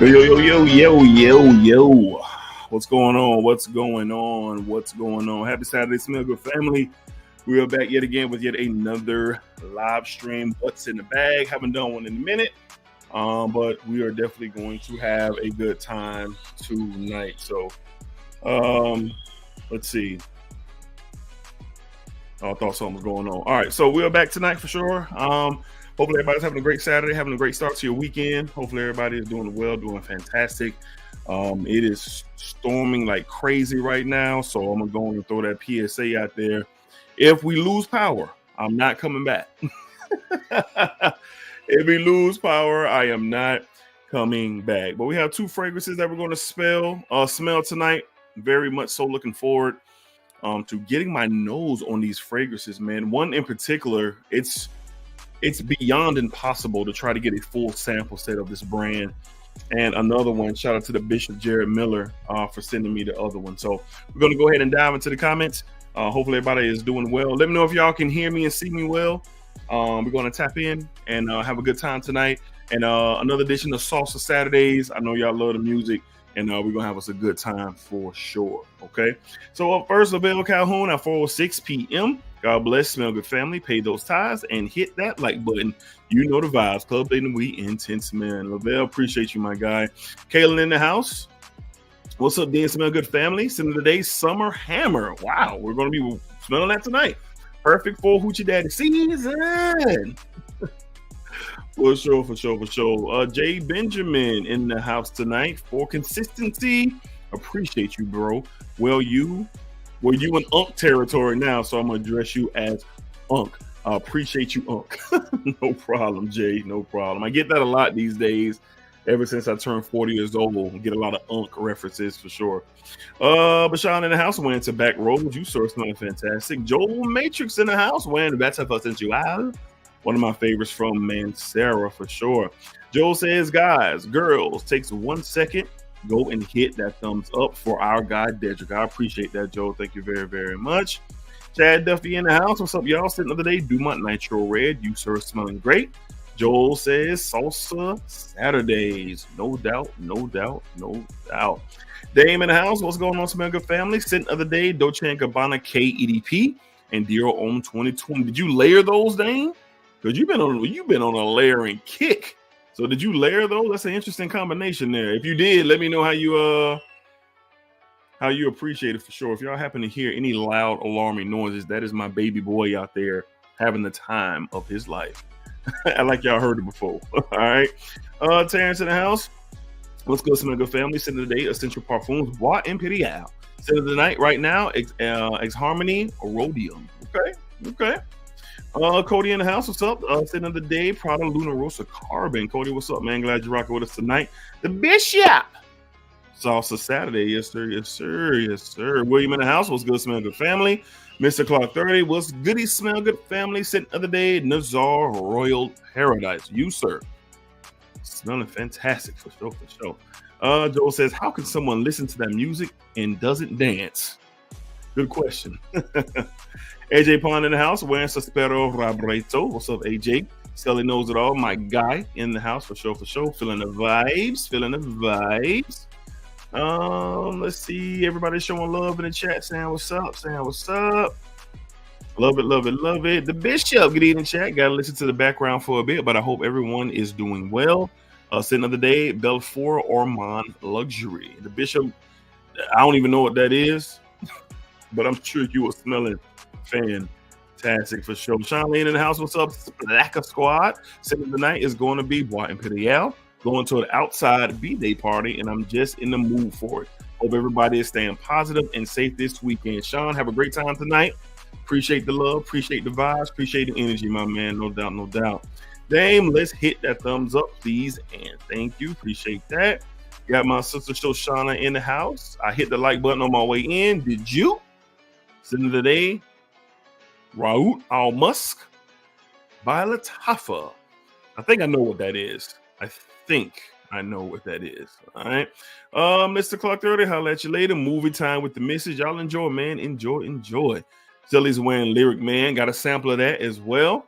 Yo. What's going on? What's going on? Happy Saturday, Smell Good family. We are back yet again with yet another live stream. What's in the bag? Haven't done one in a minute, but we are definitely going to have a good time tonight. So, let's see. Oh, I thought something was going on. All right, so we are back tonight for sure. Hopefully everybody's having a great Saturday, having a great start to your weekend. Hopefully everybody is doing well, doing fantastic. It is storming like crazy right now, so I'm going to throw that PSA out there. If we lose power, I'm not coming back. If we lose power, I am not coming back. But we have two fragrances that we're going to smell tonight. Very much so looking forward to getting my nose on these fragrances, man. One in particular, it's beyond impossible to try to get a full sample set of this brand. And another one, shout out to the Bishop Jared Miller for sending me the other one. So we're going to go ahead and dive into the comments. Hopefully everybody is doing well. Let me know if y'all can hear me and see me well. We're going to tap in and have a good time tonight. And another edition of Salsa Saturdays. I know y'all love the music, and we're going to have us a good time for sure. Okay. So up first, Lavelle Calhoun at 4:06 p.m. God bless, Smell Good family. Pay those ties and hit that like button. You know the vibes. Club Day and we intense, man. Lavelle, appreciate you, my guy. Kaylin in the house. What's up, Dan Smell Good family? Send the day Summer Hammer. Wow, we're going to be smelling that tonight. Perfect for Hoochie Daddy season. For sure. Jay Benjamin in the house tonight for consistency. Appreciate you, bro. Well, you in Unk territory now, so I'm gonna address you as Unk. I appreciate you, Unk. No problem, Jay. No problem. I get that a lot these days. Ever since I turned 40 years old, I get a lot of Unk references for sure. Bashan in the house wearing to back roads. You sort of smelling fantastic. Joel Matrix in the house wearing the Bata Sensual. One of my favorites from Mancera for sure. Joel says, guys, girls, takes 1 second. Go and hit that thumbs up for our guy, Dedrick. I appreciate that, Joel. Thank you very, very much. Chad Duffy in the house. What's up, y'all? Sitting the other day, Dumont Nitro Red. You, sir, smelling great. Joel says, Salsa Saturdays. No doubt. Dame in the house. What's going on, Smell Good family? Sitting the other day, Dolce & Gabbana KEDP and Dior Homme 2020. Did you layer those, Dame? Because you've been on a layering kick. So did you layer those? That's an interesting combination there. If you did, let me know how you appreciate it for sure. If y'all happen to hear any loud, alarming noises, that is my baby boy out there having the time of his life. I like y'all heard it before. All right. Terrence in the house. What's good, Smell Good family? Send today Essential Parfums Bois Imperial. Send of the night right now. Ex Harmony Rhodium. Okay. Cody in the house, what's up? Sitting of the day, Prada Luna Rosa Carbon. Cody, what's up, man? Glad you're rocking with us tonight. The Bishop. Salsa Saturday, yes, sir. William in the house, what's good, Smell Good family? Mr. Clark 30, what's goody, Smell Good family? Sitting of the day, Nazar Royal Paradise. You, sir. Smelling fantastic for sure. Joel says, how can someone listen to that music and doesn't dance? Good question. AJ Pond in the house, wearing Suspero Rabreto. What's up, AJ? Scully knows it all. My guy in the house for sure. Feeling the vibes. Let's see. Everybody's showing love in the chat, saying what's up. Love it. The Bishop, good evening, chat. Got to listen to the background for a bit, but I hope everyone is doing well. Sitting of the day, Belfort Ormond Luxury. The Bishop, I don't even know what that is, but I'm sure you were smelling fantastic for sure. Sean Lane in the house, what's up? Splacker Squad. Sitting the night is going to be Bois Imperial. Going to an outside B-Day party, and I'm just in the mood for it. Hope everybody is staying positive and safe this weekend. Sean, have a great time tonight. Appreciate the love, appreciate the vibes, appreciate the energy, my man. No doubt. Dame, let's hit that thumbs up, please, and thank you. Appreciate that. Got my sister Shoshana in the house. I hit the like button on my way in. Did you? Sitting of the day, Raoult Al Musk, Violet Hoffa. I think I know what that is. All right. Mr. Clark 30, holla at you later. Movie time with the missus. Y'all enjoy, man. Enjoy. Silly's wearing Lyric Man. Got a sample of that as well.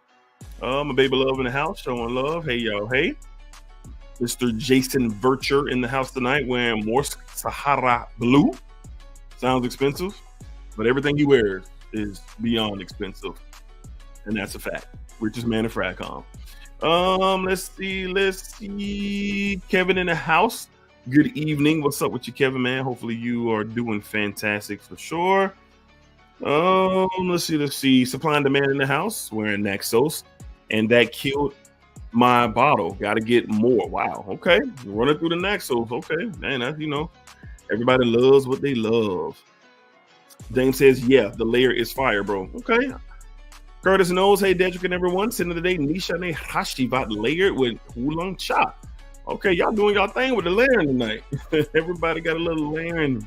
My baby love in the house, showing love. Hey, y'all. Hey. Mr. Jason Vircher in the house tonight wearing Morsk Sahara Blue. Sounds expensive, but everything he wears is beyond expensive. And that's a fact. Richest man in Fracom. Let's see. Kevin in the house. Good evening. What's up with you, Kevin, man? Hopefully you are doing fantastic for sure. Let's see. Supply and demand in the house. Wearing Naxos. And that killed my bottle. Got to get more. Wow. Okay. Running through the Naxos. Okay. Man, that's, everybody loves what they love. James says, yeah, the layer is fire, bro. Okay. Curtis knows, hey, Dedrick and everyone. Send of the day, Nishane Hashivat layered with Oolong Cha. Okay, y'all doing y'all thing with the layering tonight. Everybody got a little layering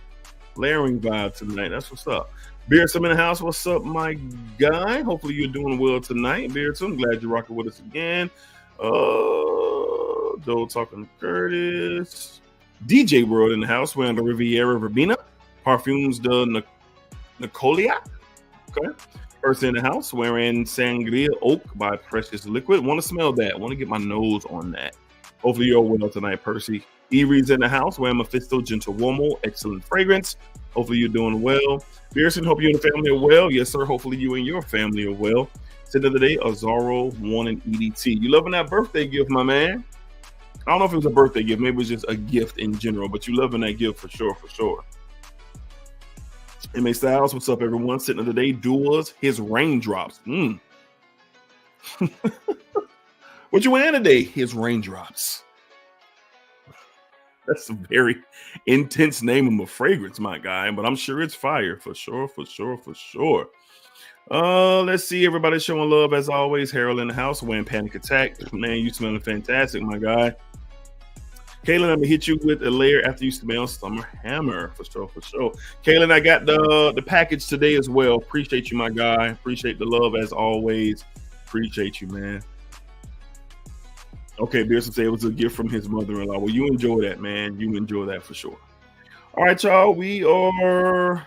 vibe tonight. That's what's up. Beardson in the house. What's up, my guy? Hopefully you're doing well tonight, Beardson. Glad you're rocking with us again. Joe talking to Curtis. DJ World in the house wearing the Riviera Verbena. Parfumes de Nicolia. Okay. Person in the house wearing Sangria Oak by Precious Liquid. Want to smell that. Want to get my nose on that. Hopefully you're well tonight, Percy. Erie's in the house wearing Mephisto Gentle Womo. Excellent fragrance. Hopefully you're doing well. Pearson, hope you and the family are well. Yes, sir. Hopefully you and your family are well. Tip of the day, Azaro 1 and EDT. You loving that birthday gift, my man? I don't know if it was a birthday gift. Maybe it was just a gift in general, but you loving that gift for sure, for sure. MA Styles, what's up, everyone? Sitting of the day, Duas, his raindrops. What you wearing today? His raindrops. That's a very intense name of a fragrance, my guy, but I'm sure it's fire for sure, for sure, for sure. Let's see. Everybody showing love as always. Harold in the house wearing Panic Attack. Man, you smelling fantastic, my guy. Kaylin, I'm gonna hit you with a layer after you smell Summer Hammer for sure, for sure. Kaylin, I got the package today as well. Appreciate you, my guy. Appreciate the love as always. Appreciate you, man. Okay, Beerson said it was a gift from his mother-in-law. Well, you enjoy that, man. You enjoy that for sure. All right, y'all. We are. I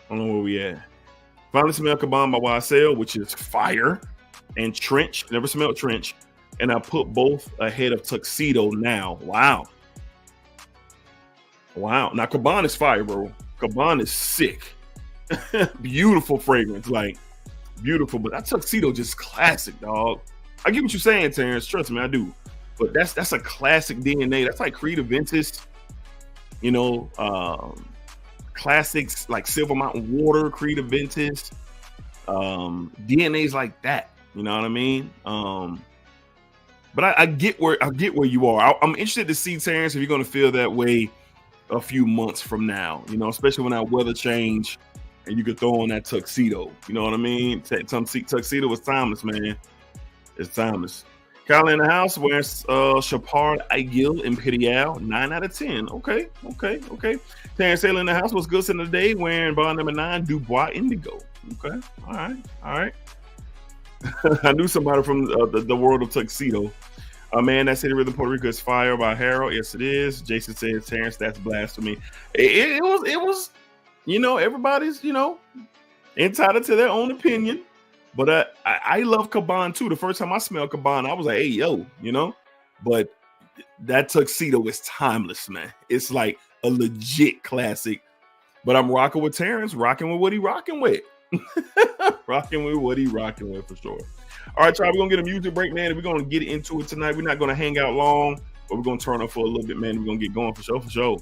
don't know where we at. Finally smelled Caban by YSL, which is fire, and Trench. Never smelled Trench. And I put both ahead of Tuxedo now. Wow. Wow. Now, Caban is fire, bro. Caban is sick. Beautiful fragrance. Like, beautiful. But that Tuxedo just classic, dog. I get what you're saying, Terrence. Trust me, I do. But that's a classic DNA. That's like Creed Aventus. You know, classics like Silver Mountain Water, Creed Aventus. DNA's like that. You know what I mean? But I get where you are. I'm interested to see, Terrence, if you're going to feel that way a few months from now. You know, especially when that weather change and you could throw on that Tuxedo. You know what I mean? Tuxedo is timeless, man. It's timeless. Kyle in the house wearing Chapard Aiguille Imperial 9 out of 10. Okay. Terrence Taylor in the house was good in the day wearing bond number 9 Dubois Indigo. Okay. All right. I knew somebody from the world of Tuxedo. Man, that City Rhythm Puerto Rico is fire by Harold. Yes, it is. Jason says, Terrence, that's blasphemy. It was, you know, everybody's, you know, entitled to their own opinion. But I love Caban too. The first time I smelled Caban, I was like, hey, yo, you know. But that Tuxedo is timeless, man. It's like a legit classic. But I'm rocking with Terrence, rocking with what he rocking with. Rocking with what he rocking with for sure. All right, y'all, we're gonna get a music break, man, and we're gonna get into it tonight. We're not gonna hang out long, but we're gonna turn up for a little bit, man. We're gonna get going for sure.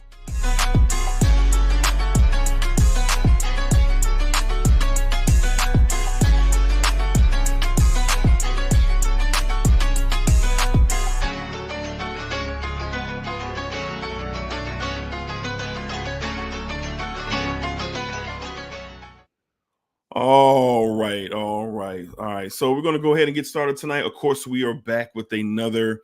All right. So we're going to go ahead and get started tonight. Of course, we are back with another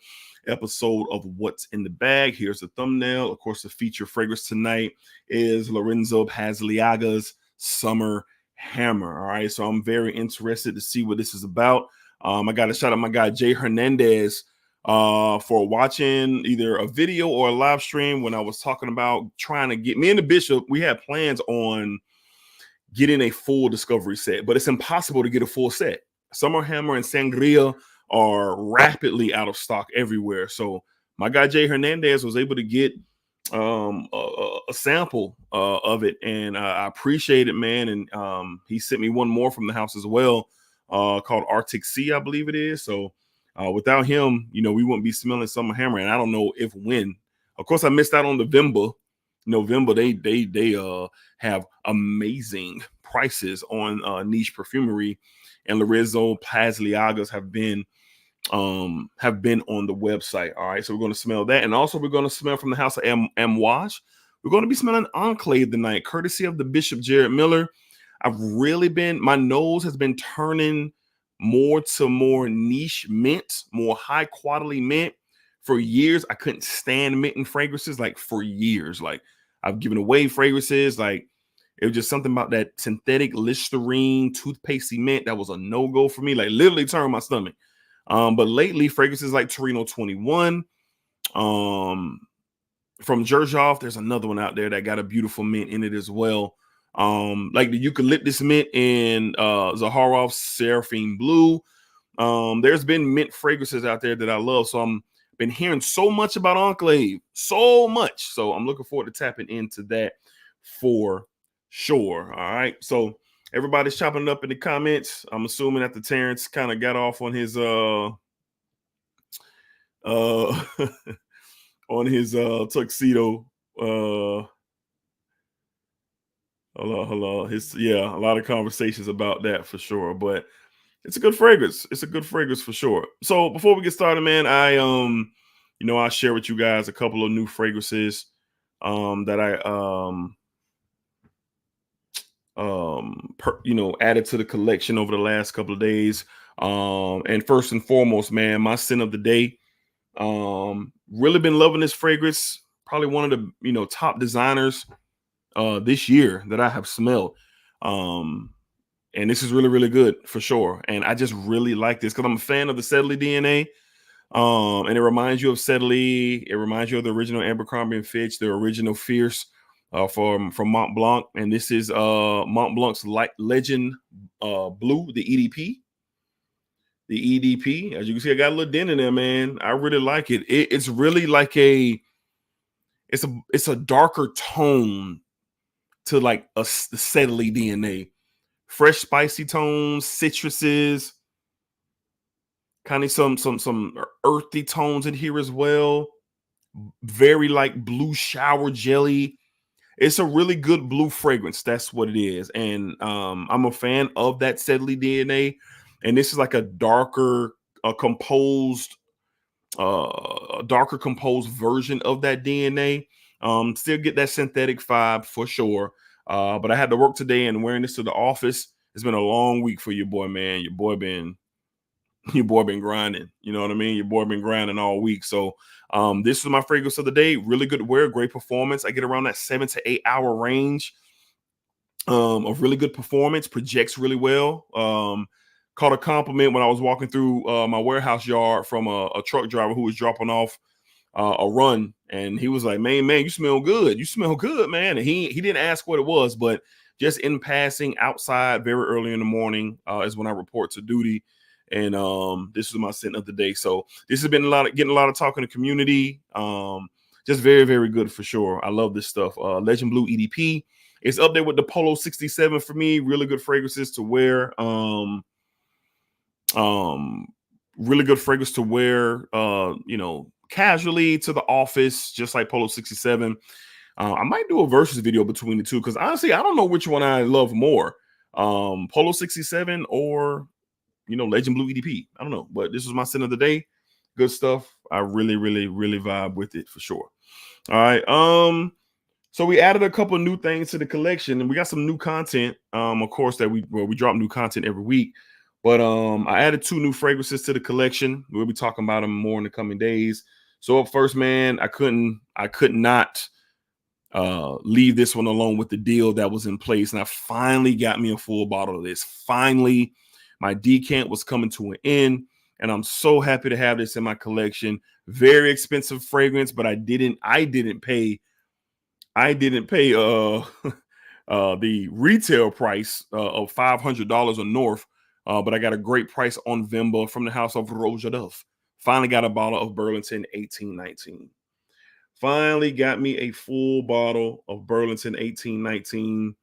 episode of What's in the Bag. Here's the thumbnail. Of course, the feature fragrance tonight is Lorenzo Pazzaglia's Summer Hammer. All right. So I'm very interested to see what this is about. I got to shout out my guy, Jay Hernandez, for watching either a video or a live stream when I was talking about trying to get me and the Bishop. We had plans on getting a full discovery set, but it's impossible to get a full set. Summer Hammer and Sangria are rapidly out of stock everywhere. So my guy Jay Hernandez was able to get a sample of it, and I appreciate it, man. And he sent me one more from the house as well, called Arctic Sea, I believe it is. So without him, you know, we wouldn't be smelling Summer Hammer, and I don't know if when. Of course, I missed out on November. They have amazing prices on niche perfumery, and Lorenzo Pazzaglia have been on the website. All right, so we're going to smell that, and also we're going to smell from the house of Amouage. We're going to be smelling Enclave tonight, courtesy of the Bishop Jared Miller. My nose has been turning more to more niche mint, more high quality mint. For years, I couldn't stand mint and fragrances, like for years. Like I've given away fragrances, like it was just something about that synthetic Listerine toothpastey mint that was a no-go for me, like literally turned my stomach. But lately, fragrances like Torino 21, from Xerjoff, there's another one out there that got a beautiful mint in it as well. Like the eucalyptus mint in Zaharoff's Seraphine Blue. There's been mint fragrances out there that I love. So I'm been hearing so much about Enclave, so much. So I'm looking forward to tapping into that for sure. All right. So everybody's chopping it up in the comments. I'm assuming that the Terrence kind of got off on his on his tuxedo. Hello. Yeah, a lot of conversations about that for sure. But it's a good fragrance. It's a good fragrance for sure. So before we get started, man, I'll share with you guys a couple of new fragrances that I added to the collection over the last couple of days. And first and foremost, man, my scent of the day. Really been loving this fragrance. Probably one of the top designers this year that I have smelled. And this is really, really good for sure. And I just really like this because I'm a fan of the Sedley DNA. And it reminds you of Sedley. It reminds you of the original Abercrombie & Fitch, the original Fierce from Mont Blanc. And this is Mont Blanc's Legend Blue, the EDP. The EDP. As you can see, I got a little dent in there, man. I really like it. It's really like it's a darker tone to like the Sedley DNA. Fresh, spicy tones, citruses, kind of some earthy tones in here as well. Very like blue shower jelly. It's a really good blue fragrance. That's what it is. And I'm a fan of that Sedley DNA. And this is like a darker composed version of that DNA. Still get that synthetic vibe for sure. But I had to work today, and wearing this to the office. It's been a long week for your boy, man. Your boy been grinding. You know what I mean? Your boy been grinding all week. So this is my fragrance of the day. Really good wear, great performance. I get around that 7 to 8 hour range of really good performance. Projects really well. Caught a compliment when I was walking through my warehouse yard from a truck driver who was dropping off a run, and he was like, man, you smell good. You smell good, man. And he didn't ask what it was, but just in passing outside very early in the morning is when I report to duty. And this is my scent of the day. So this has been getting a lot of talk in the community. Just very, very good for sure. I love this stuff. Legend Blue EDP. It's up there with the Polo 67 for me. Really good fragrances to wear. Really good fragrance to wear, casually to the office, just like Polo 67. I might do a versus video between the two because honestly, I don't know which one I love more, Polo 67 or Legend Blue EDP. I don't know, but this was my scent of the day. Good stuff. I really, really, really vibe with it for sure. All right. So we added a couple of new things to the collection, and we got some new content. Of course, that we drop new content every week. But I added 2 new fragrances to the collection. We'll be talking about them more in the coming days. So up first, man, I could not leave this one alone with the deal that was in place. And I finally got me a full bottle of this. Finally, my decant was coming to an end. And I'm so happy to have this in my collection. Very expensive fragrance, but I didn't pay the retail price of $500 or north but I got a great price on Vimba from the house of Roja Duff. Finally got a bottle of Burlington 1819. Finally got me a full bottle of Burlington 1819.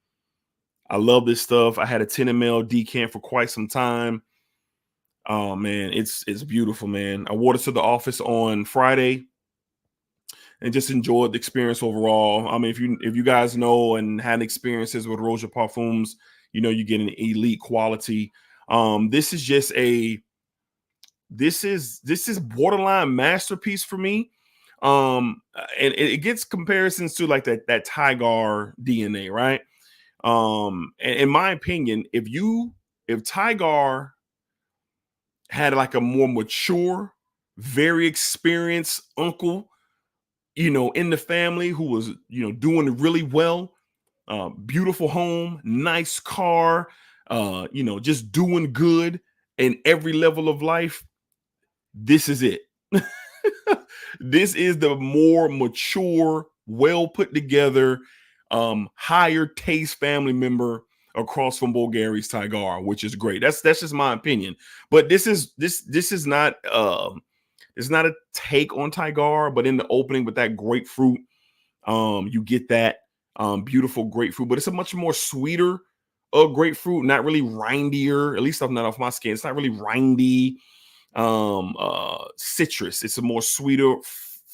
I love this stuff. I had a 10 ml decant for quite some time. Oh man, it's beautiful, man. I wore this to the office on Friday and just enjoyed the experience overall. I mean, if you guys know and had experiences with Roja Parfums, you know you get an elite quality. This is just this is borderline masterpiece for me. And it gets comparisons to like that Tigar DNA, right? And in my opinion, if Tigar had like a more mature, very experienced uncle, you know, in the family who was, you know, doing really well, beautiful home, nice car, you know, just doing good in every level of life, this is it. This is the more mature, well put together, higher taste family member across from Bulgari's Tigar, which is great. That's just my opinion. But this is not it's not a take on Tigar, but in the opening with that grapefruit, you get that beautiful grapefruit, but it's a much more sweeter grapefruit, not really rindier. At least I'm not off my skin. It's not really rindy. Citrus. It's a more sweeter,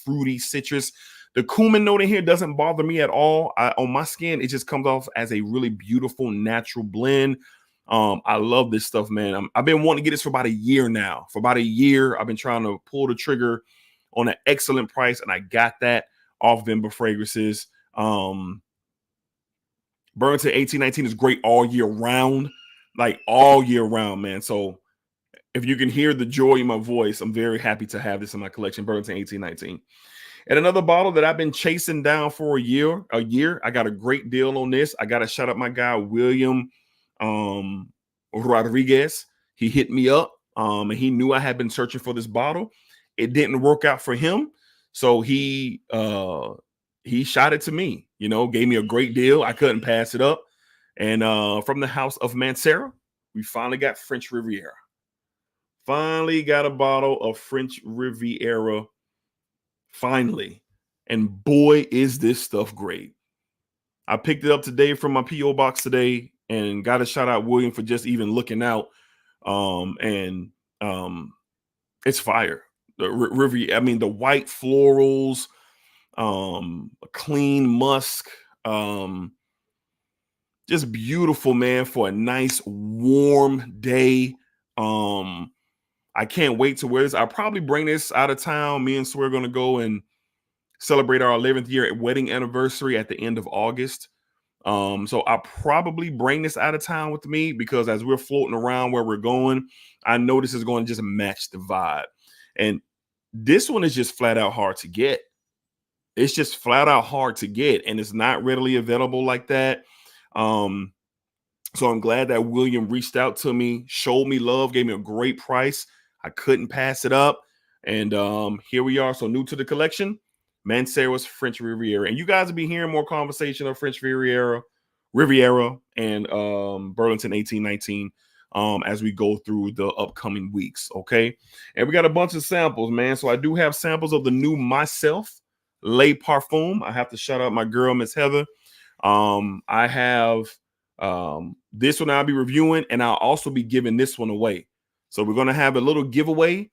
fruity citrus. The cumin note in here doesn't bother me at all. On my skin, it just comes off as a really beautiful natural blend. I love this stuff, man. I've been wanting to get this for about a year now. For about a year, I've been trying to pull the trigger on an excellent price, and I got that off Vimba Fragrances. Burlington 1819 is great all year round, like all year round, man. So if you can hear the joy in my voice, I'm very happy to have this in my collection, Burlington 1819. And another bottle that I've been chasing down for a year. I got a great deal on this. I got to shout out my guy, William Rodriguez. He hit me up and he knew I had been searching for this bottle. It didn't work out for him. So he shot it to me, you know, gave me a great deal. I couldn't pass it up. And from the house of Mancera, we finally got French Riviera. Finally got a bottle of French Riviera. Finally. And boy, is this stuff great. I picked it up today from my P.O. box today and got to shout out William for just even looking out. It's fire. The white florals, a clean musk, just beautiful, man, for a nice warm day. I can't wait to wear this. I'll probably bring this out of town. Me and Swear are going to go and celebrate our 11th year wedding anniversary at the end of August. So I'll probably bring this out of town with me because as we're floating around where we're going, I know this is going to just match the vibe. And this one is just flat out hard to get. It's just flat out hard to get, and it's not readily available like that. So I'm glad that William reached out to me, showed me love, gave me a great price. I couldn't pass it up. And here we are. So new to the collection, Mancera's French Riviera. And you guys will be hearing more conversation of French Riviera and Burlington 1819 as we go through the upcoming weeks. Okay. And we got a bunch of samples, man. So I do have samples of the new Myself Le Parfum. I have to shout out my girl, Miss Heather. I have this one I'll be reviewing, and I'll also be giving this one away. So we're going to have a little giveaway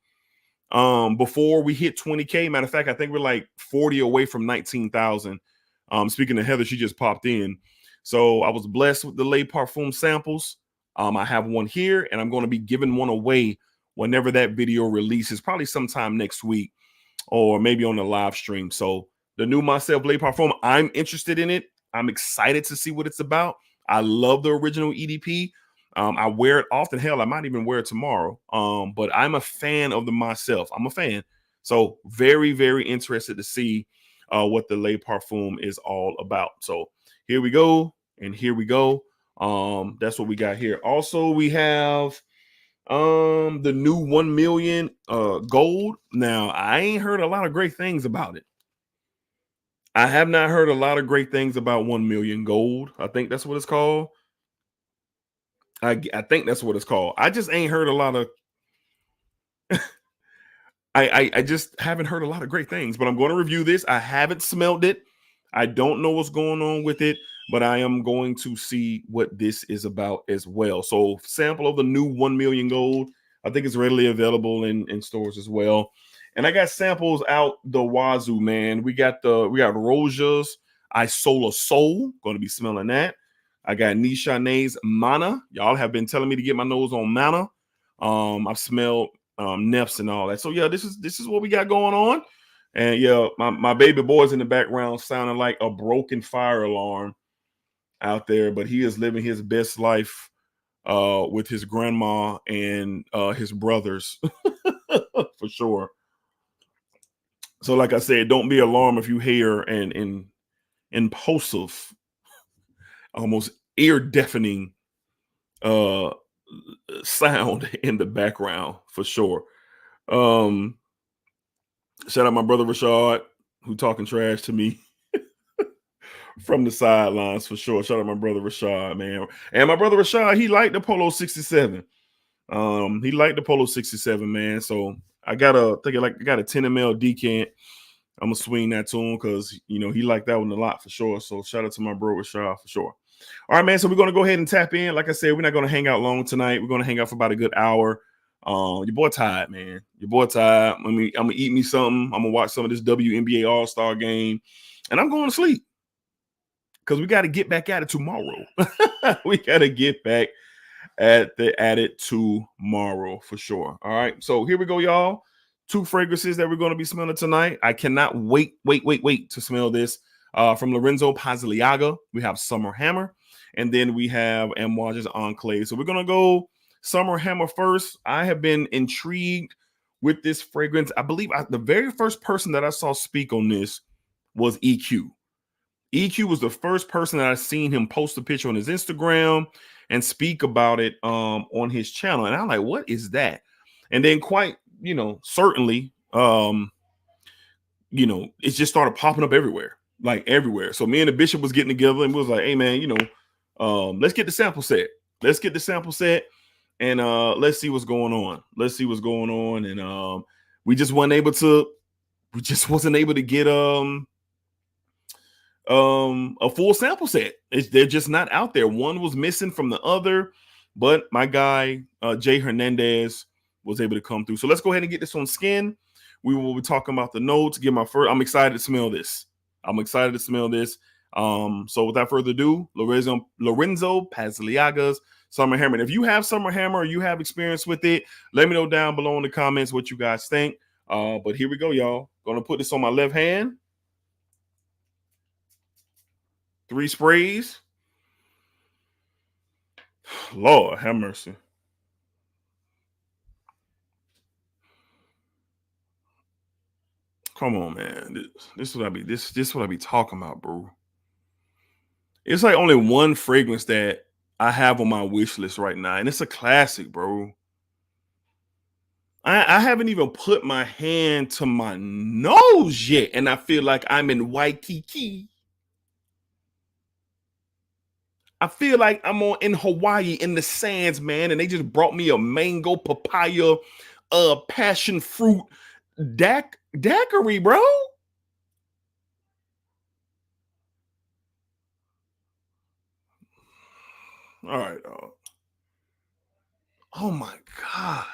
before we hit 20K. Matter of fact, I think we're like 40 away from 19,000. Speaking of Heather, she just popped in. So I was blessed with the Le Parfum samples. I have one here, and I'm going to be giving one away whenever that video releases, probably sometime next week or maybe on the live stream. So the new Myself Le Parfum, I'm interested in it. I'm excited to see what it's about. I love the original EDP. I wear it often. Hell, I might even wear it tomorrow. But I'm a fan of the Myself. I'm a fan. So very, very interested to see what the Le Parfum is all about. So here we go. And here we go. That's what we got here. Also, we have the new 1 million gold. Now, I ain't heard a lot of great things about it. I have not heard a lot of great things about 1 million gold. I think that's what it's called. I think that's what it's called. I just ain't heard a lot of I just haven't heard a lot of great things, but I'm going to review this. I haven't smelled it. I don't know what's going on with it, but I am going to see what this is about as well. So sample of the new 1 million gold. I think it's readily available in stores as well. And I got samples out the wazoo, man. We got Roja's Isola Soul. Going to be smelling that. I got Nishane's Mana. Y'all have been telling me to get my nose on Mana. I've smelled Neffs and all that. So yeah, this is what we got going on. And yeah, my baby boy's in the background sounding like a broken fire alarm out there, but he is living his best life with his grandma and his brothers for sure. So like I said, don't be alarmed if you hear an impulsive, almost ear deafening sound in the background for sure. Shout out my brother Rashad, who talking trash to me from the sidelines for sure. Shout out my brother Rashad, man. And my brother Rashad, he liked the Polo 67. He liked the Polo 67, man. So I got a 10 ml decant. I'm gonna swing that to him because he liked that one a lot for sure. So shout out to my bro Rashad for sure. All right, man. So we're gonna go ahead and tap in. Like I said, we're not gonna hang out long tonight. We're gonna hang out for about a good hour. Your boy tired, man. Your boy tired. I'm gonna eat me something. I'm gonna watch some of this WNBA All-Star game, and I'm going to sleep because we got to get back at it tomorrow. We got to get back at it tomorrow for sure. All right, so here we go, y'all. 2 fragrances that we're going to be smelling tonight. I cannot wait to smell this. From Lorenzo Pazzaglia, we have Summer Hammer, and then we have Amouage's Enclave. So we're gonna go Summer Hammer first. I have been intrigued with this fragrance. I believe the very first person that I saw speak on this was EQ. EQ was the first person that I seen him post a picture on his Instagram and speak about it on his channel. And I'm like, what is that? And then quite, certainly, it just started popping up everywhere. Like everywhere. So me and the bishop was getting together and we was like, hey man, let's get the sample set. Let's get the sample set and let's see what's going on. Let's see what's going on. And we just wasn't able to get a full sample set. They're just not out there. One was missing from the other, but my guy Jay Hernandez was able to come through. So let's go ahead and get this on skin. We will be talking about the notes. I'm excited to smell this. So without further ado, Lorenzo Pazzaglia Summer Hammer. If you have Summer Hammer or you have experience with it, let me know down below in the comments what you guys think. But here we go, y'all. Gonna put this on my left hand. 3 sprays. Lord have mercy. Come on, man. This is what I be talking about, bro. It's like only one fragrance that I have on my wish list right now, and it's a classic, bro. I haven't even put my hand to my nose yet, and I feel like I'm in Waikiki. I feel like I'm in Hawaii in the sands, man, and they just brought me a mango, papaya, passion fruit daiquiri, bro. All right. Oh my God.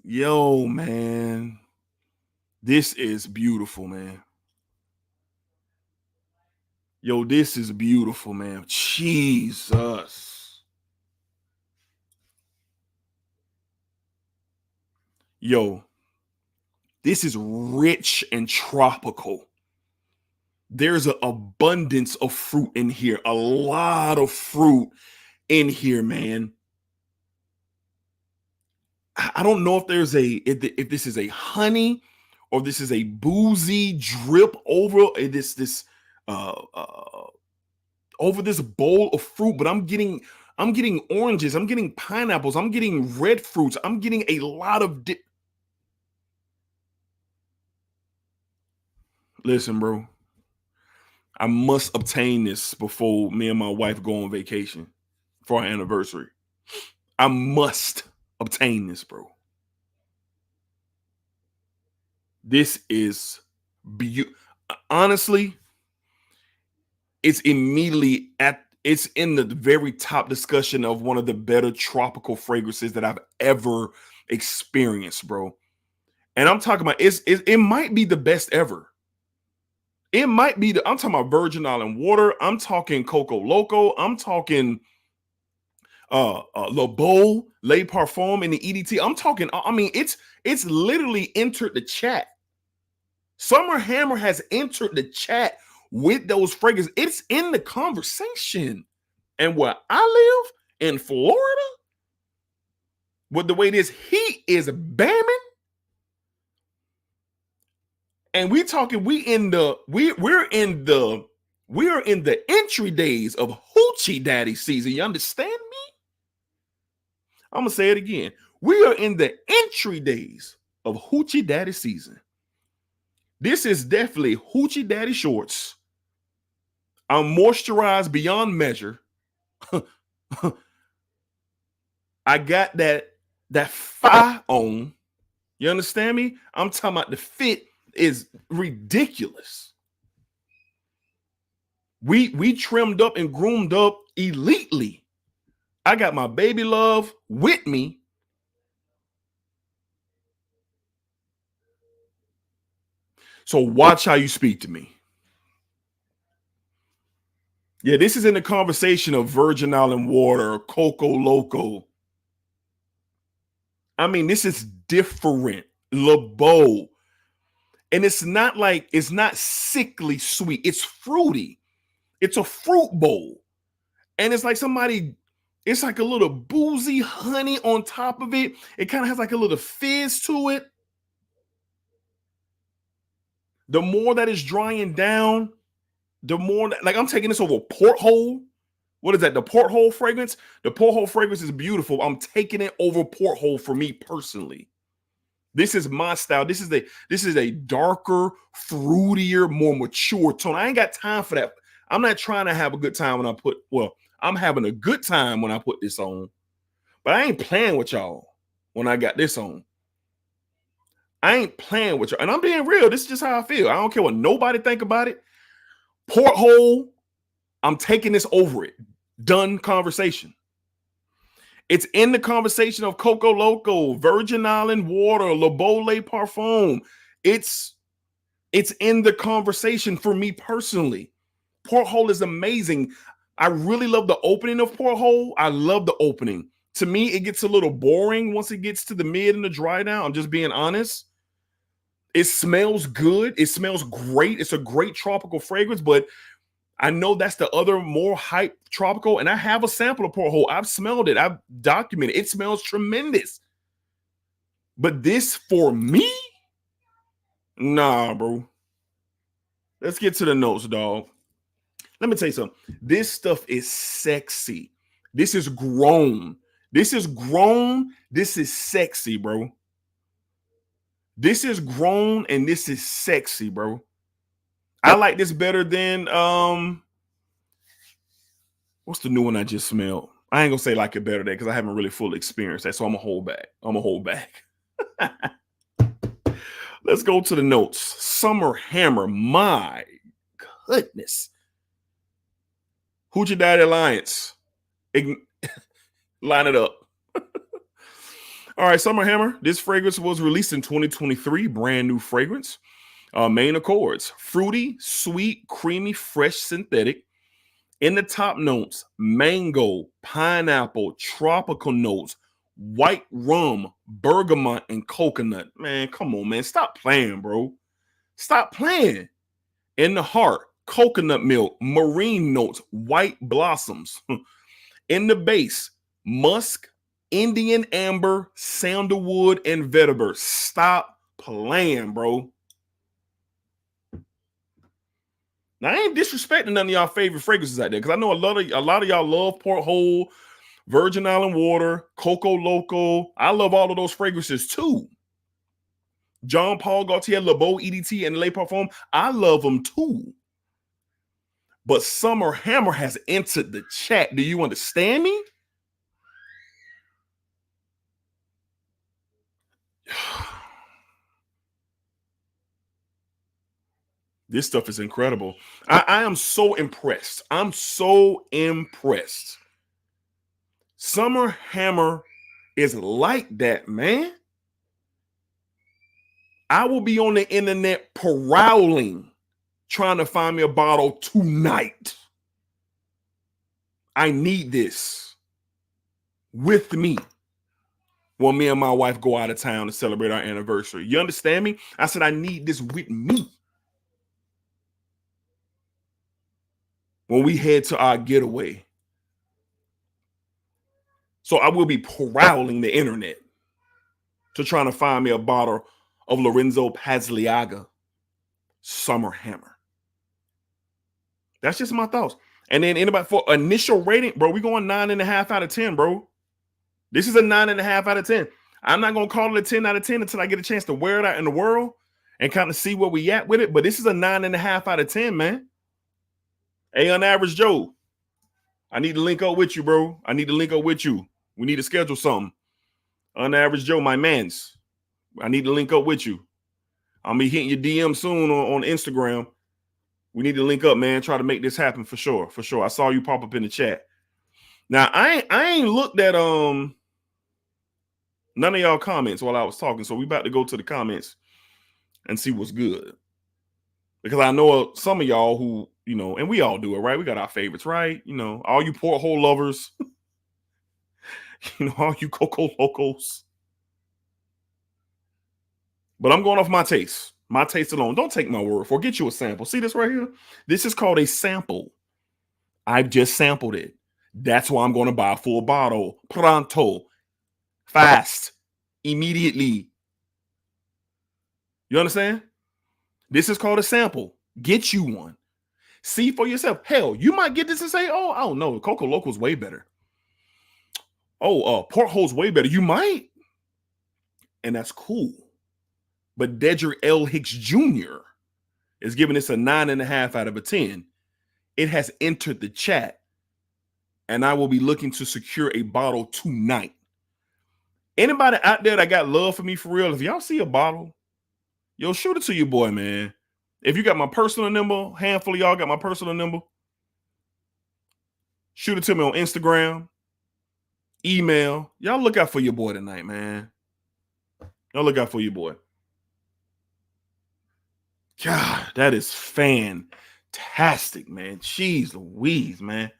Yo, man. This is beautiful, man. Yo, this is beautiful, man. Jesus. Yo, this is rich and tropical. There's an abundance of fruit in here. A lot of fruit in here, man. I don't know if if this is a honey or this is a boozy drip over over this bowl of fruit, but I'm getting oranges, I'm getting pineapples, I'm getting red fruits, I'm getting a lot of Listen, bro. I must obtain this before me and my wife go on vacation. for our anniversary. I must obtain this, bro. This is beautiful. Honestly, it's immediately it's in the very top discussion of one of the better tropical fragrances that I've ever experienced, bro. And I'm talking about it might be the best ever. It might be I'm talking about Virgin Island water. I'm talking Coco Loco. I'm talking Le Beau, Le Parfum, and the EDT. I'm talking, I mean, it's literally entered the chat. Summer Hammer has entered the chat with those fragrances. It's in the conversation. And where I live in Florida, with the way this heat is bamming, and we talking, we are in the entry days of Hoochie Daddy season. You understand me? I'm gonna say it again. We are in the entry days of Hoochie Daddy season. This is definitely Hoochie Daddy shorts. I'm moisturized beyond measure. I got that fire on. You understand me? I'm talking about the fit is ridiculous. We trimmed up and groomed up elitely. I got my baby love with me. So watch how you speak to me. Yeah, this is in the conversation of Virgin Island water, Coco Loco. I mean, this is different. Le Beau. And it's not sickly sweet. It's fruity. It's a fruit bowl. And it's like it's like a little boozy honey on top of it. It kind of has like a little fizz to it. The more that is drying down, the more like I'm taking this over porthole. What is that? The porthole fragrance? The porthole fragrance is beautiful. I'm taking it over porthole for me personally. This is my style. This is a darker, fruitier, more mature tone. I ain't got time for that. I'm not trying to have a good time when I'm having a good time when I put this on. But I ain't playing with y'all when I got this on. I ain't playing with y'all. And I'm being real. This is just how I feel. I don't care what nobody think about it. Porthole, I'm taking this over it. Done conversation. It's in the conversation of Coco Loco, Virgin Island water, Le Beau Le Parfum. It's in the conversation for me personally. Porthole is amazing. I really love the opening of Porthole. I love the opening. To me, it gets a little boring once it gets to the mid and the dry down. I'm just being honest. It smells good. It smells great. It's a great tropical fragrance, but I know that's the other more hype tropical, and I have a sample of Porthole. I've smelled it. I've documented. It smells tremendous. But this for me? Nah, bro. Let's get to the notes, dog. Let me tell you something. This stuff is sexy. This is grown. This is grown. This is sexy, bro. This is grown and this is sexy, bro. I like this better than what's the new one I just smelled? I ain't gonna say like it better than because I haven't really fully experienced that, so I'm gonna hold back. Let's go to the notes. Summer Hammer, my goodness. Hoochie Daddy Alliance. Line it up. All right, Summer Hammer. This fragrance was released in 2023. Brand new fragrance. Main accords: fruity, sweet, creamy, fresh, synthetic. In the top notes: mango, pineapple, tropical notes, white rum, bergamot, and coconut. Man, come on, man. Stop playing, bro. Stop playing. In the heart: coconut milk, marine notes, white blossoms. In the base: musk, Indian amber, sandalwood, and vetiver. Stop playing, bro. Now, I ain't disrespecting none of y'all favorite fragrances out there because I know a lot of y'all love Porthole, Virgin Island water, Coco Loco. I love all of those fragrances too. Jean Paul Gaultier, Le Beau, EDT, and Le Parfum. I love them too. But Summer Hammer has entered the chat. Do you understand me? This stuff is incredible. I am so impressed. I'm so impressed. Summer Hammer is like that, man. I will be on the internet prowling, trying to find me a bottle tonight. I need this with me when me and my wife go out of town to celebrate our anniversary. You understand me? I said, I need this with me when we head to our getaway. So I will be prowling the internet to trying to find me a bottle of Lorenzo Pazzaglia Summer Hammer. That's just my thoughts. And then anybody for initial rating, bro, we going 9.5 out of 10, bro. This is a 9.5 out of 10. I'm not going to call it a 10 out of 10 until I get a chance to wear it out in the world and kind of see where we at with it. But this is a 9.5 out of 10, man. Hey, on average, Joe, I need to link up with you, bro. I need to link up with you. We need to schedule something. On average, Joe, my mans, I need to link up with you. I'll be hitting your DM soon on Instagram. We need to link up, man. Try to make this happen for sure. For sure. I saw you pop up in the chat. Now, I ain't looked at none of y'all comments while I was talking. So we about to go to the comments and see what's good. Because I know some of y'all who, you know, and we all do it, right? We got our favorites, right? You know, all you porthole lovers. You know, all you Coco Locos. But I'm going off my taste. My taste alone. Don't take my word for it. Get you a sample. See this right here? This is called a sample. I've just sampled it. That's why I'm going to buy a full bottle. Pronto. Fast. Immediately. You understand? This is called a sample. Get you one. See for yourself. Hell, you might get this and say, oh, I don't know. Coco Loco's way better. Oh, Porthole's way better. You might. And that's cool. But Dedrick L. Hicks Jr. is giving this a 9.5 out of a 10. It has entered the chat. And I will be looking to secure a bottle tonight. Anybody out there that got love for me for real, if y'all see a bottle, yo, shoot it to your boy, man. If you got my personal number, handful of y'all got my personal number, shoot it to me on Instagram, email. Y'all look out for your boy tonight, man. Y'all look out for your boy. God, that is fantastic, man. Jeez Louise, man.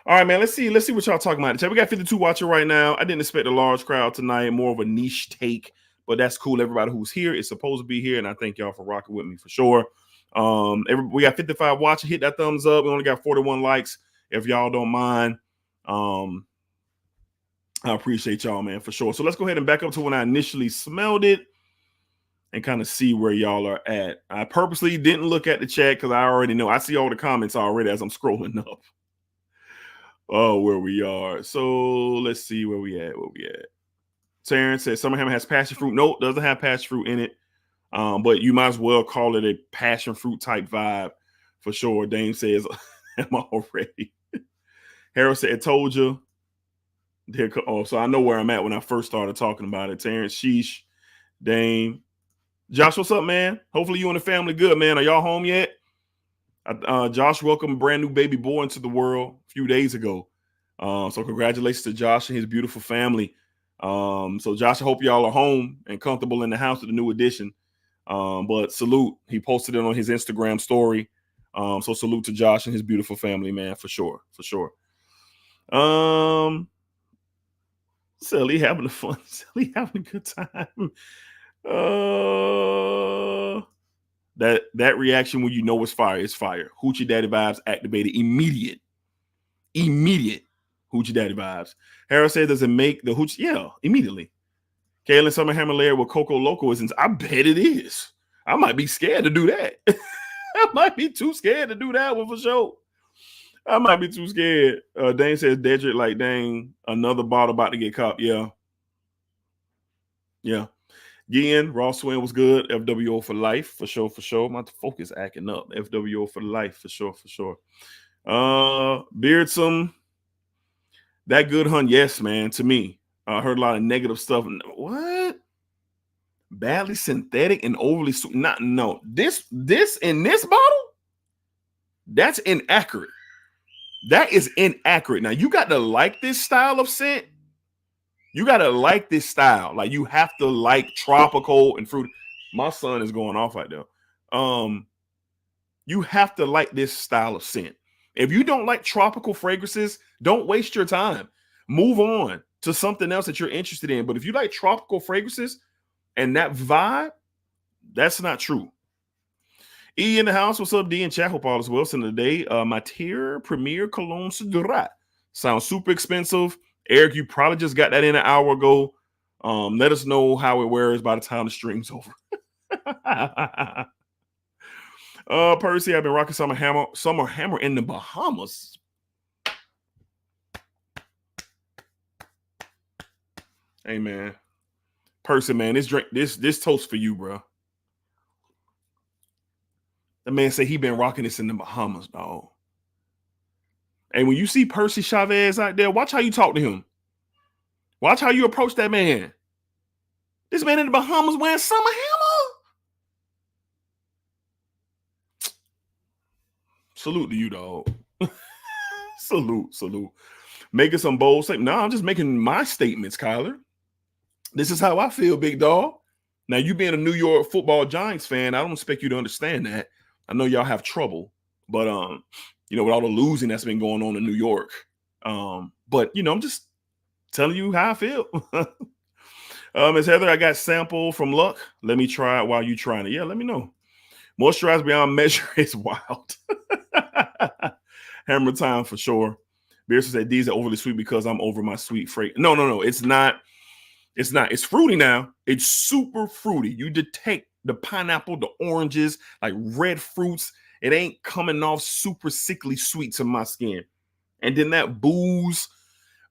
All right, man. Let's see what y'all talking about. We got 52 watching right now. I didn't expect a large crowd tonight. More of a niche take, but that's cool. Everybody who's here is supposed to be here, and I thank y'all for rocking with me for sure. We got 55 watching. Hit that thumbs up. We only got 41 likes. If y'all don't mind, I appreciate y'all, man, for sure. So let's go ahead and back up to when I initially smelled it and kind of see where y'all are at. I purposely didn't look at the chat because I already know. I see all the comments already as I'm scrolling up. Oh, where we are. So let's see where we at. Terrence says Summer Hammer has passion fruit. Nope, doesn't have passion fruit in it. But you might as well call it a passion fruit type vibe for sure. Dame says, am I already? Harold said, I told you. Oh, so I know where I'm at when I first started talking about it. Terrence, sheesh, Dame. Josh, what's up, man? Hopefully you and the family good, man. Are y'all home yet? Josh welcomed a brand new baby boy into the world a few days ago. So congratulations to Josh and his beautiful family. So Josh, I hope y'all are home and comfortable in the house with the new addition. But salute. He posted it on his Instagram story. So salute to Josh and his beautiful family, man, for sure. For sure. Silly having a fun, silly having a good time. That reaction when you know it's fire, it's fire. Hoochie Daddy vibes activated. Immediate Hoochie Daddy vibes. Harris said, does it make the hoochie? Yeah, immediately. Kaylin Summer Hammer layered with Coco Loco is. I bet it is. I might be scared to do that. I might be too scared to do that one for sure. I might be too scared. Dane says, Dedrick, like, dang, another bottle about to get caught. Yeah. Again, Raw Swing was good. FWO for life, for sure, for sure. My focus acting up. FWO for life, for sure, for sure. Beardsome, that good hunt, yes, man, to me. I heard a lot of negative stuff. What? Badly synthetic and overly not no. This in this bottle, that's inaccurate. That is inaccurate. Now you got to like this style of scent. You got to like this style. Like you have to like tropical and fruit. My son is going off right now. You have to like this style of scent. If you don't like tropical fragrances, don't waste your time. Move on to something else that you're interested in. But if you like tropical fragrances and that vibe, that's not true. E in the house. What's up, D and chat? Hope all is well. So today, my tier premier cologne Cedrat sounds super expensive. Eric, you probably just got that in an hour ago. Let us know how it wears by the time the stream's over. Percy, I've been rocking Summer Hammer in the Bahamas. Hey man, Percy, man, this toast for you, bro. The man said he been rocking this in the Bahamas, dog. And when you see Percy Chavez out there, watch how you talk to him. Watch how you approach that man. This man in the Bahamas wearing Summer Hammer. Salute to you, dog. Salute. Making some bold statements. No, I'm just making my statements, Kyler. This is how I feel, big dog. Now, you being a New York Football Giants fan, I don't expect you to understand that. I know y'all have trouble, but with all the losing that's been going on in New York. But I'm just telling you how I feel. Ms. Heather, I got sample from Luck. Let me try it while you trying it. Yeah, let me know. Moisturize beyond measure is wild. Hammer time for sure. Beerson said these are overly sweet because I'm over my sweet freight. No, it's not. It's not. It's fruity now. It's super fruity. You detect the pineapple, the oranges, like red fruits. It ain't coming off super sickly sweet to my skin. And then that booze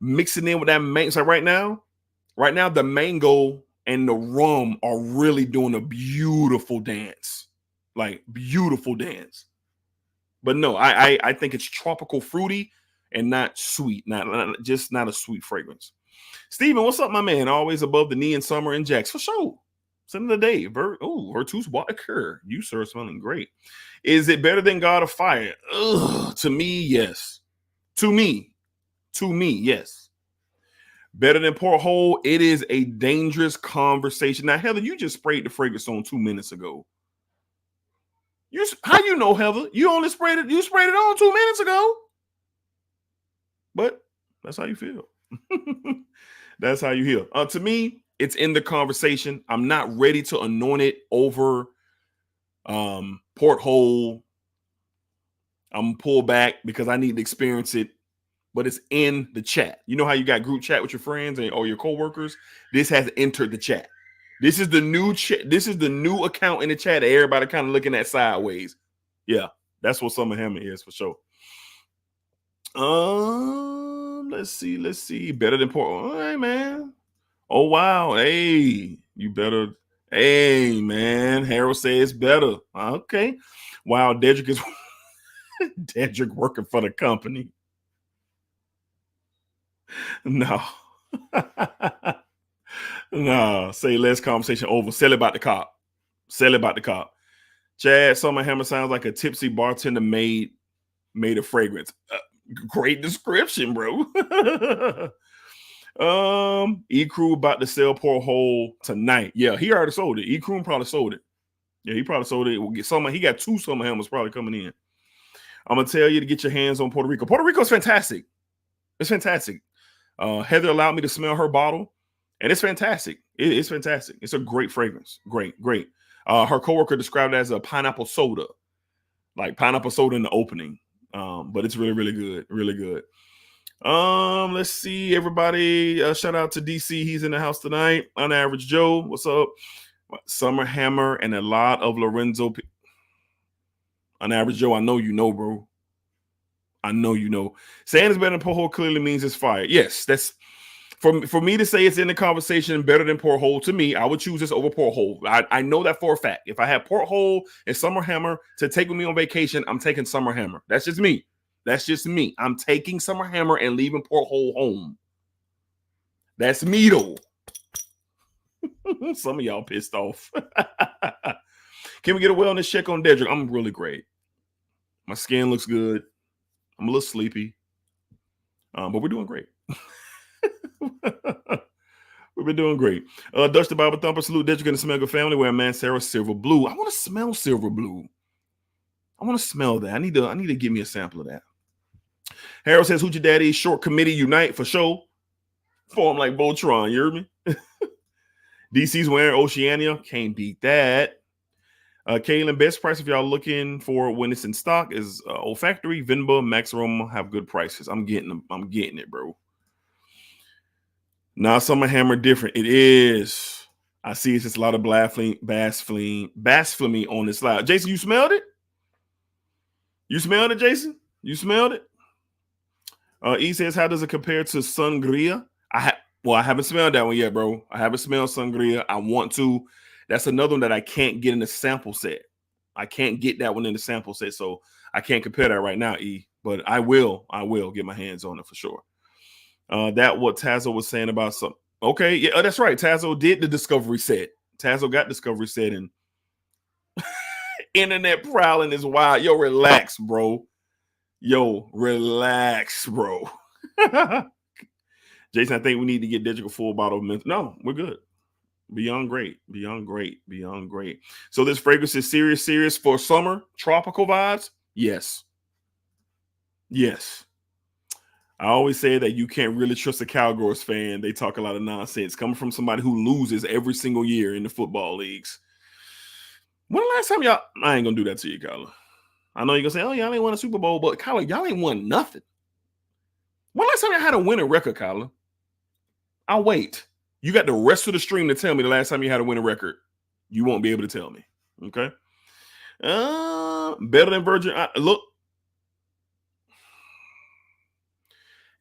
mixing in with that mango. So right now, the mango and the rum are really doing a beautiful dance. Like beautiful dance. But no, I think it's tropical fruity and not sweet. Not a sweet fragrance. Steven, what's up, my man? Always above the knee in summer and Jacks. For sure. Send of the day. Virtus Water. You, sir, smelling great. Is it better than God of Fire? To me, yes. To me, yes. Better than Porthole? It is a dangerous conversation. Now, Heather, you just sprayed the fragrance on 2 minutes ago. How you know, Heather? You only sprayed it. You sprayed it on 2 minutes ago. But that's how you feel. That's how you feel. To me, it's in the conversation. I'm not ready to anoint it over Porthole. I'm gonna pull back because I need to experience it. But it's in the chat. You know how you got group chat with your friends or your coworkers? This has entered the chat. This is the new chat. This is the new account in the chat that everybody kind of looking at sideways. Yeah, that's what Summer Hammer is for sure. Let's see. Better than Porthole. All right, man. Oh wow. Hey, you better. Hey, man. Harold says better. Okay. Wow, Dedrick is Dedrick working for the company. No. No, say less conversation over. Sell it about the cop. Chad, Summer Hammer sounds like a tipsy bartender made a fragrance. Great description, bro. E-Crew about to sell Porthole tonight. Yeah, he already sold it. E-Crew probably sold it. Yeah, he probably sold it. We'll get he got 2 Summer Hammers probably coming in. I'm gonna tell you to get your hands on Puerto Rico. Puerto Rico's fantastic. It's fantastic. Heather allowed me to smell her bottle, and it's fantastic. It's fantastic. It's a great fragrance. Great. Her coworker described it as a pineapple soda, like pineapple soda in the opening. But it's really, really good. Really good. Let's see, everybody. Shout out to DC. He's in the house tonight. Unaverage Joe, what's up? Summer Hammer and a lot of Lorenzo. Unaverage Joe, I know you know, bro. I know you know. Saying it's better than Porthole clearly means it's fire. Yes, that's for me to say it's in the conversation better than Porthole. To me, I would choose this over Porthole. I know that for a fact. If I have Porthole and Summer Hammer to take with me on vacation, I'm taking Summer Hammer. That's just me. I'm taking Summer Hammer and leaving Porthole home. That's me, though. Some of y'all pissed off. Can we get a wellness check on Dedrick? I'm really great. My skin looks good. I'm a little sleepy. But we're doing great. We've been doing great. Dutch the Bible Thumper, salute Dedrick and the Smell Good family. Where man Sarah silver blue. I want to smell silver blue. I want to smell that. I need to give me a sample of that. Harold says, Hoochie Daddy, short committee unite for show. Form like Voltron, you heard me? DC's wearing Oceania. Can't beat that. Kaylin, best price if y'all looking for when it's in stock is Olfactory, Vinba, Maximum have good prices. I'm getting them. I'm getting it, bro. Now Summer Hammer different. It is. I see it's just a lot of blasphemy on this slide. Jason, you smelled it? You smelled it, Jason? You smelled it? E says, how does it compare to Sangria? I haven't smelled that one yet, bro. I haven't smelled Sangria. I want to. That's another one that I can't get in the sample set. I can't get that one in the sample set, so I can't compare that right now, E. But I will get my hands on it for sure. That what Tazo was saying about some. Okay, yeah, that's right. Tazo did the discovery set. Tazo got discovery set, and internet prowling is wild. Yo, relax, bro. Jason, I think we need to get Dedrick a full bottle of mint. No, we're good. Beyond great. So this fragrance is serious for summer, tropical vibes? Yes. I always say that you can't really trust a Cowgirls fan. They talk a lot of nonsense coming from somebody who loses every single year in the football leagues. When the last time y'all, I ain't gonna do that to you, Kyler. I know you're gonna say, oh, y'all ain't won a Super Bowl, but Kyler, y'all ain't won nothing. When last time y'all had a winning record, Kyler? I'll wait. You got the rest of the stream to tell me the last time you had a winning record. You won't be able to tell me. Okay. Better than Virgin. Look.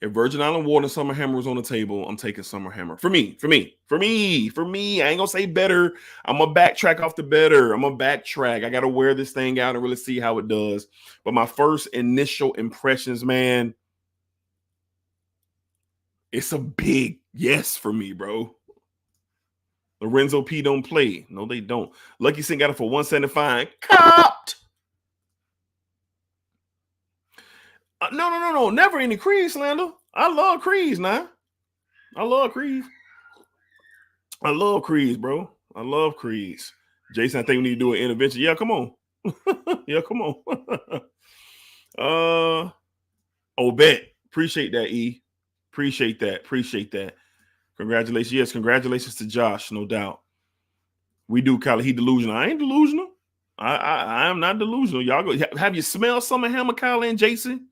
If Virgin Island Water and Summer Hammer was on the table, I'm taking Summer Hammer. For me. I ain't gonna say better. I'm gonna backtrack off the better. I gotta wear this thing out and really see how it does. But my first initial impressions, man, it's a big yes for me, bro. Lorenzo P don't play. No, they don't. Lucky Sin got it for $175. Copped. No. Never any Creed slander. I love Creeds, now. I love Creeds, bro. I love Creeds. Jason, I think we need to do an intervention. Yeah, come on. Bet. Appreciate that, E. Appreciate that. Congratulations. Yes, congratulations to Josh, no doubt. We do, Kyler. He delusional. I ain't delusional. I am not delusional. Y'all go. Have you smelled Summer Hammer, Kyler and Jason?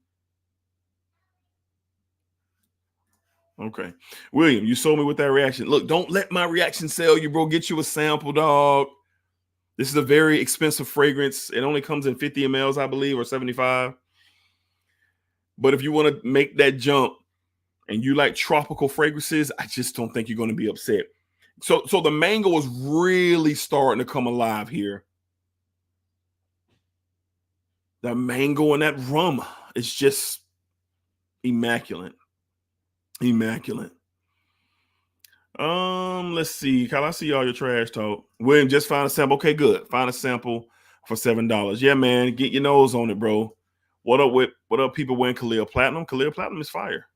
Okay. William, you sold me with that reaction. Look, don't let my reaction sell you, bro. Get you a sample, dog. This is a very expensive fragrance. It only comes in 50 mLs, I believe, or 75. But if you want to make that jump and you like tropical fragrances, I just don't think you're going to be upset. So the mango is really starting to come alive here. That mango and that rum is just immaculate. Let's see. Kyle, I see all your trash talk. William, just find a sample. Okay, good. Find a sample for $7. Yeah, man. Get your nose on it, bro. What up, people wearing Khalil Platinum? Khalil Platinum is fire.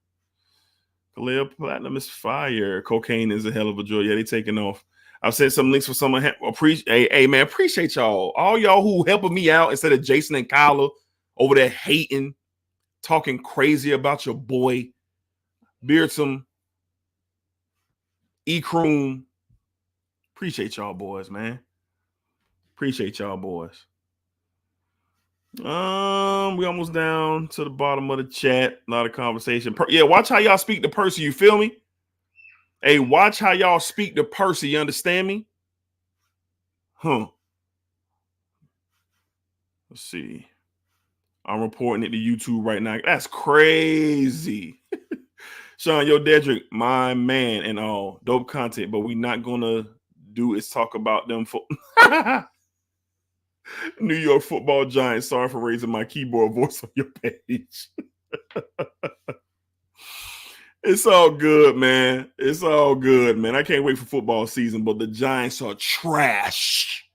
Cocaine is a hell of a joy. Yeah, they taking off. I've sent some links for someone. Hey, man, appreciate y'all. All y'all who helping me out instead of Jason and Kyler over there hating, talking crazy about your boy. Beardsome, E-Croom. Appreciate y'all boys, man. Appreciate y'all boys. We almost down to the bottom of the chat. A lot of conversation. Yeah, watch how y'all speak to Percy. You feel me? Hey, watch how y'all speak to Percy. You understand me? Let's see. I'm reporting it to YouTube right now. That's crazy. Sean, yo, Dedrick, my man and all. Dope content, but we not going to do is talk about them for New York football Giants. Sorry for raising my keyboard voice on your page. It's all good, man. It's all good, man. I can't wait for football season, but the Giants are trash.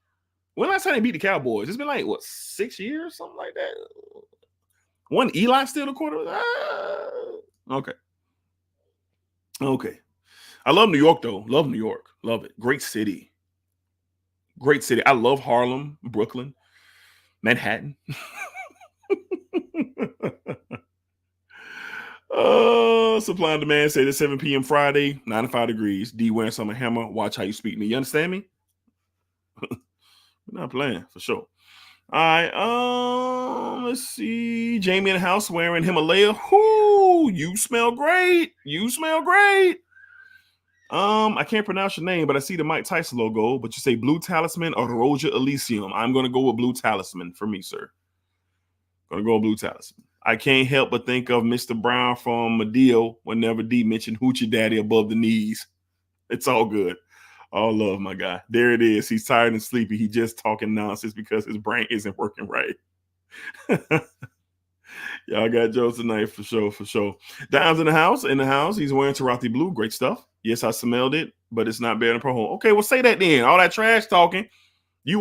When last time they beat the Cowboys? It's been like, what, 6 years? Something like that. Wasn't Eli still the quarterback? Okay. Okay. I love New York, though. Love New York. Love it. Great city. Great city. I love Harlem, Brooklyn, Manhattan. Supply and demand say that 7 p.m. Friday, 95 degrees. D wearing summer hammer. Watch how you speak to me. You understand me? We're not playing for sure. All right. Let's see. Jamie in the house wearing Himalaya. Whoo, you smell great. You smell great. I can't pronounce your name, but I see the Mike Tyson logo. But you say Blue Talisman or Roja Elysium. I'm gonna go with Blue Talisman for me, sir. Gonna go with Blue Talisman. I can't help but think of Mr. Brown from Medea whenever D mentioned Hoochie Daddy above the knees. It's all good. All love, my guy. There it is. He's tired and sleepy. He just talking nonsense because his brain isn't working right. Y'all got jokes tonight for sure, for sure. Dimes in the house. In the house. He's wearing Tarati Blue. Great stuff. Yes, I smelled it, but it's not better than Pro Home. Okay, well, say that then. All that trash talking. You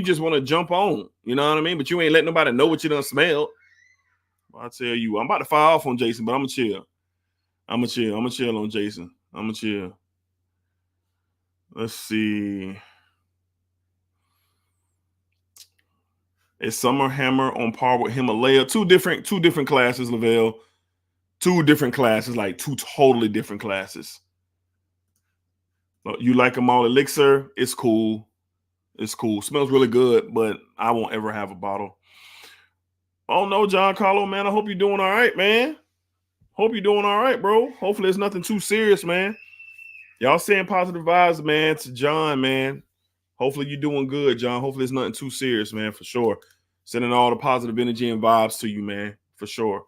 just want to jump on. You know what I mean? But you ain't letting nobody know what you done smelled. I'll tell you, I'm about to fire off on Jason, but I'm gonna chill. I'm gonna chill on Jason. I'm gonna chill. Let's see. Is Summer Hammer on par with Himalaya? Two different classes, Lavelle. Two different classes, like two totally different classes. You like them all elixir? It's cool. It's cool. Smells really good, but I won't ever have a bottle. Oh no, John Carlo, man. I hope you're doing all right, man. Hope you're doing all right, bro. Hopefully it's nothing too serious, man. Y'all saying positive vibes, man, to John, man. Hopefully you're doing good, John. Hopefully it's nothing too serious, man, for sure. Sending all the positive energy and vibes to you, man, for sure.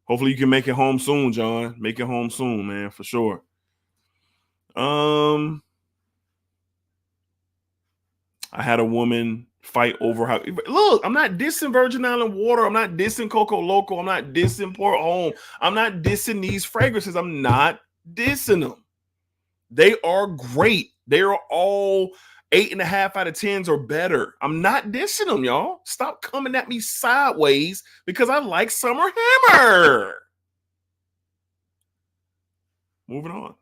Hopefully you can make it home soon, John. Make it home soon, man, for sure. I had a woman fight over how. Look, I'm not dissing Virgin Island Water. I'm not dissing Coco Loco. I'm not dissing Port Home. I'm not dissing these fragrances. I'm not dissing them. They are great. They are all 8.5 out of 10s or better. I'm not dissing them, y'all. Stop coming at me sideways because I like Summer Hammer. Moving on.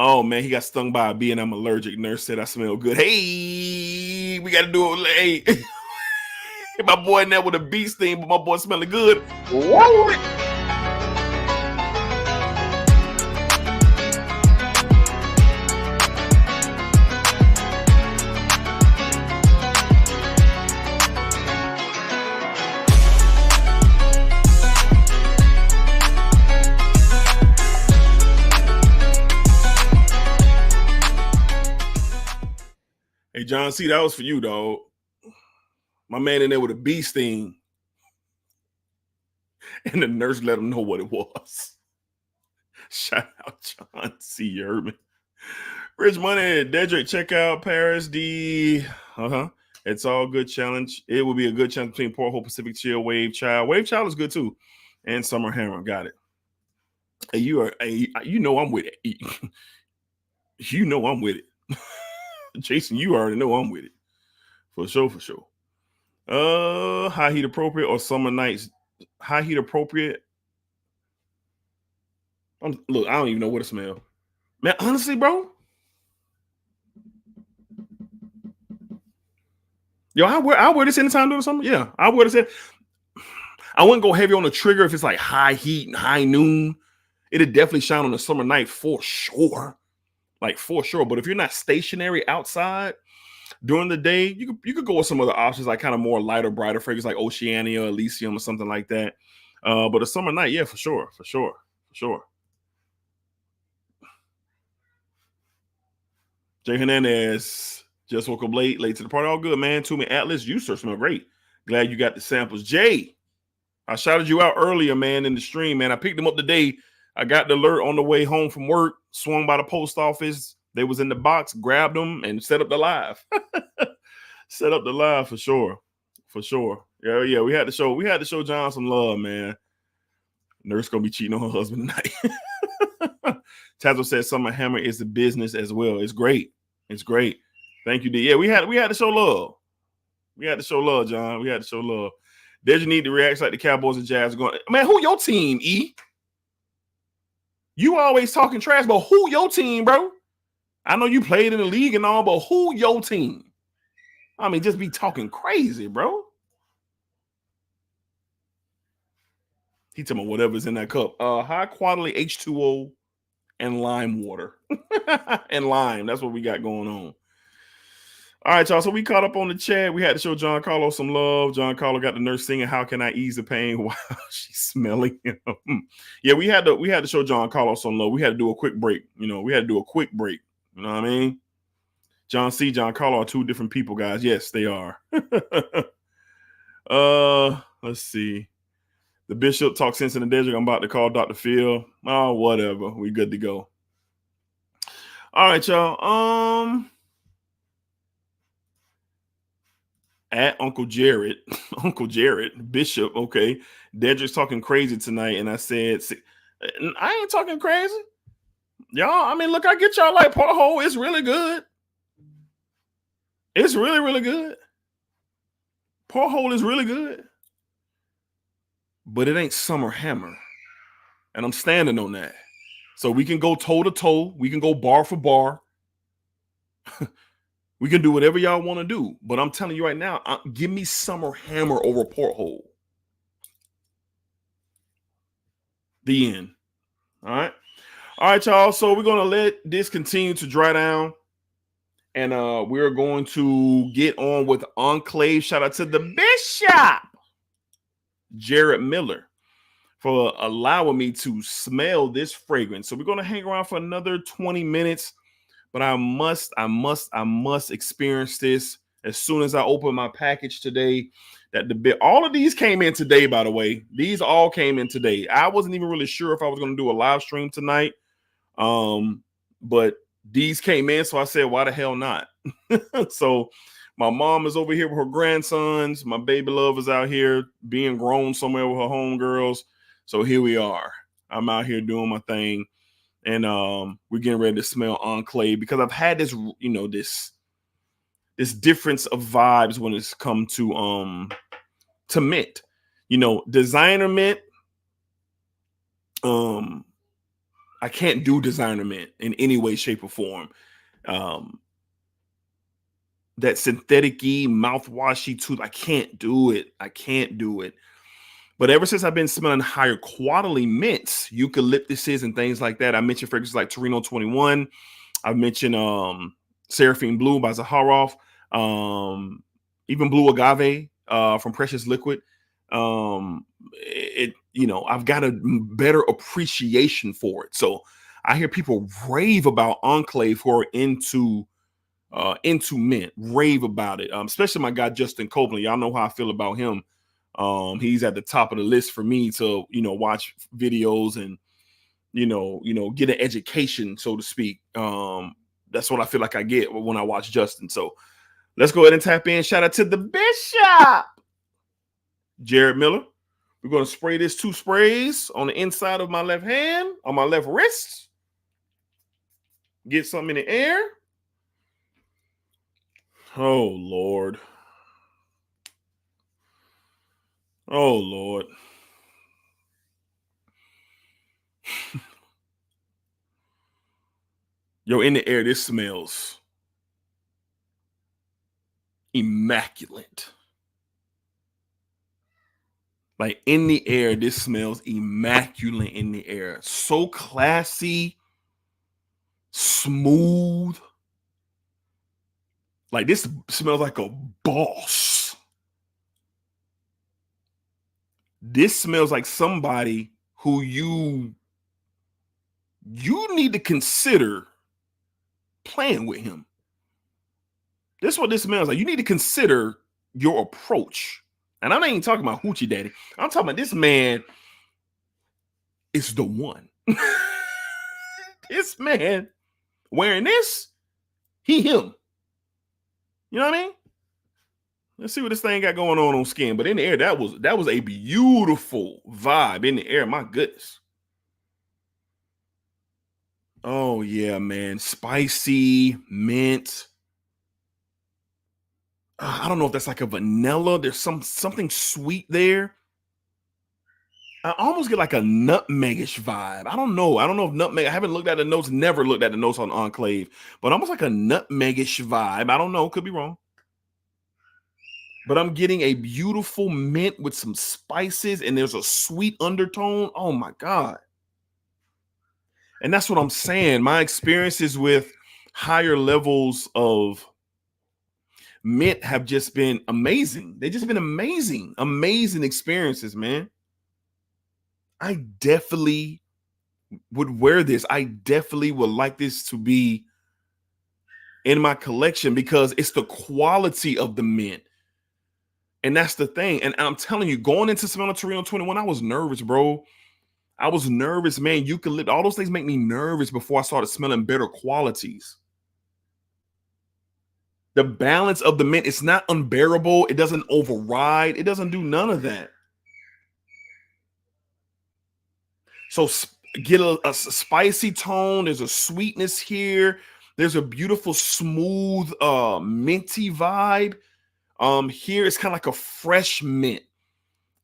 Oh, man, he got stung by a bee and I'm allergic. Nurse said I smell good. Hey, we got to do it. Hey, my boy in there with a bee sting, but my boy smelling good. Whoa. Hey, John C., that was for you, dog. My man in there with a bee sting. And the nurse let him know what it was. Shout out John C., you heard me. Rich Money, Dedrick, check out Paris D. It's all good challenge. It will be a good challenge between Port Hope, Pacific Chill, Wave Child. Wave Child is good too. And Summer Hammer. Got it. Hey, you know I'm with it. You know I'm with it. Jason, you already know I'm with it. For sure, for sure. High heat appropriate or summer nights? High heat appropriate. Look, I don't even know what to smell. Man, honestly, bro. Yo, I wear this anytime during the summer. Yeah, I wear this. I wouldn't go heavy on the trigger if it's like high heat and high noon. It'd definitely shine on a summer night for sure. Like for sure. But if you're not stationary outside during the day, you could go with some other options, like kind of more lighter, brighter fragrance like Oceania, Elysium, or something like that. But a summer night, yeah, for sure. Jay Hernandez just woke up late to the party. All good, man. To me, Atlas, you sir smell great. Glad you got the samples. Jay, I shouted you out earlier, man, in the stream, man. I picked them up today. I got the alert on the way home from work, swung by the post office. They was in the box, grabbed them, and set up the live. Set up the live for sure. For sure. Yeah, we had to show John some love, man. Nurse gonna be cheating on her husband tonight. Tazo said Summer Hammer is the business as well. It's great. It's great. Thank you, D. Yeah, we had to show love. We had to show love, John. We had to show love. Did you need to react like the Cowboys and Jazz are going? Man, who your team, E? You always talking trash, but who your team, bro? I know you played in the league and all, but who your team? I mean, just be talking crazy, bro. He talking about whatever's in that cup. High quality H2O and lime water. And lime. That's what we got going on. All right, y'all. So we caught up on the chat. We had to show John Carlo some love. John Carlo got the nurse singing "How Can I Ease the Pain" while she's smelling him. Yeah, we had to show John Carlo some love. We had to do a quick break. You know, we had to do a quick break. You know what I mean? John C. John Carlo are two different people, guys. Yes, they are. Let's see. The Bishop talks sense in the desert. I'm about to call Dr. Phil. Oh, whatever. We good to go. All right, y'all. At Uncle Jared, Bishop, okay. Dedrick's talking crazy tonight, and I said, I ain't talking crazy. Y'all, I mean, look, I get y'all like Porthole. It's really good. It's really, really good. Porthole is really good. But it ain't Summer Hammer. And I'm standing on that. So we can go toe to toe. We can go bar for bar. We can do whatever y'all want to do. But I'm telling you right now, give me Summer Hammer over Porthole. The end. All right. All right, y'all. So we're going to let this continue to dry down. And we're going to get on with Enclave. Shout out to the Bishop, Jared Miller, for allowing me to smell this fragrance. So we're going to hang around for another 20 minutes. But I must experience this as soon as I open my package today. All of these came in today, by the way. These all came in today. I wasn't even really sure if I was going to do a live stream tonight. But these came in, so I said, why the hell not? So my mom is over here with her grandsons. My baby love is out here being grown somewhere with her homegirls. So here we are. I'm out here doing my thing. And we're getting ready to smell Enclave because I've had this, you know, this difference of vibes when it's come to mint. You know, designer mint. I can't do designer mint in any way, shape, or form. That synthetic-y, mouthwashy tooth, I can't do it. I can't do it. But ever since I've been smelling higher quality mints, eucalyptuses and things like that, I mentioned fragrances like Torino 21. I've mentioned Seraphine Blue by Zaharoff, even Blue Agave from Precious Liquid. I've got a better appreciation for it. So I hear people rave about Enclave who are into mint, rave about it. Especially my guy Justin Copeland. Y'all know how I feel about him. He's at the top of the list for me to, watch videos and, get an education, so to speak. That's what I feel like I get when I watch Justin. So let's go ahead and tap in. Shout out to the Bishop, Jared Miller. We're going to spray this 2 sprays on the inside of my left hand, on my left wrist. Get something in the air. Oh, Lord. Oh, Lord. Yo, in the air, this smells immaculate. Like, in the air, this smells immaculate in the air. So classy, smooth. Like, this smells like a boss. This smells like somebody who you need to consider playing with him. This is what this smells like. You need to consider your approach. And I'm not even talking about Hoochie Daddy. I'm talking about this man is the one. This man wearing this, he him. You know what I mean? Let's see what this thing got going on skin. But in the air, that was a beautiful vibe in the air. My goodness. Oh yeah, man. Spicy mint. I don't know if that's like a vanilla. There's something sweet there. I almost get like a nutmegish vibe. I don't know. I don't know if nutmeg. I haven't looked at the notes. Never looked at the notes on Enclave, but almost like a nutmegish vibe. I don't know. Could be wrong. But I'm getting a beautiful mint with some spices, and there's a sweet undertone. Oh my god! And that's what I'm saying. My experiences with higher levels of mint have just been amazing. They've just been amazing, amazing experiences, man. I definitely would wear this. I definitely would like this to be in my collection because it's the quality of the mint. And that's the thing. And I'm telling you, going into smelling Torino 21, I was nervous, bro. I was nervous, man. Eucalypt, all those things make me nervous before I started smelling better qualities. The balance of the mint, it's not unbearable. It doesn't override. It doesn't do none of that. So get a spicy tone. There's a sweetness here. There's a beautiful, smooth, minty vibe. Here it's kind of like a fresh mint.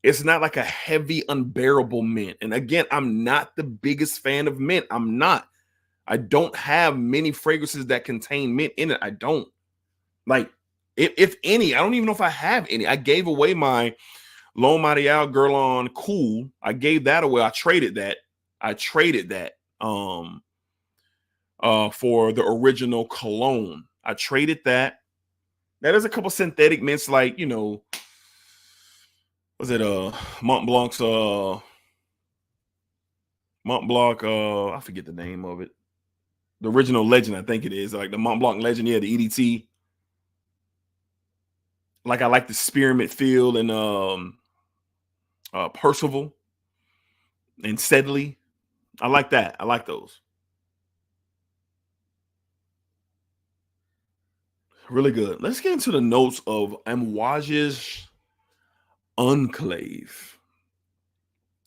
It's not like a heavy, unbearable mint. And again, I'm not the biggest fan of mint. I'm not. I don't have many fragrances that contain mint in it. I don't. Like, if any, I don't even know if I have any. I gave away my L'Homme Marial Guerlain Cool. I gave that away. I traded that for the original cologne. I traded that. Now there's a couple synthetic mints like, you know, was it Mont Blanc's I forget the name of it. The original Legend, I think it is. Like the Mont Blanc Legend, yeah, the EDT. Like I like the spearmint feel and Percival and Steadily. I like that. I like those. Really good. Let's get into the notes of Amouage's Enclave.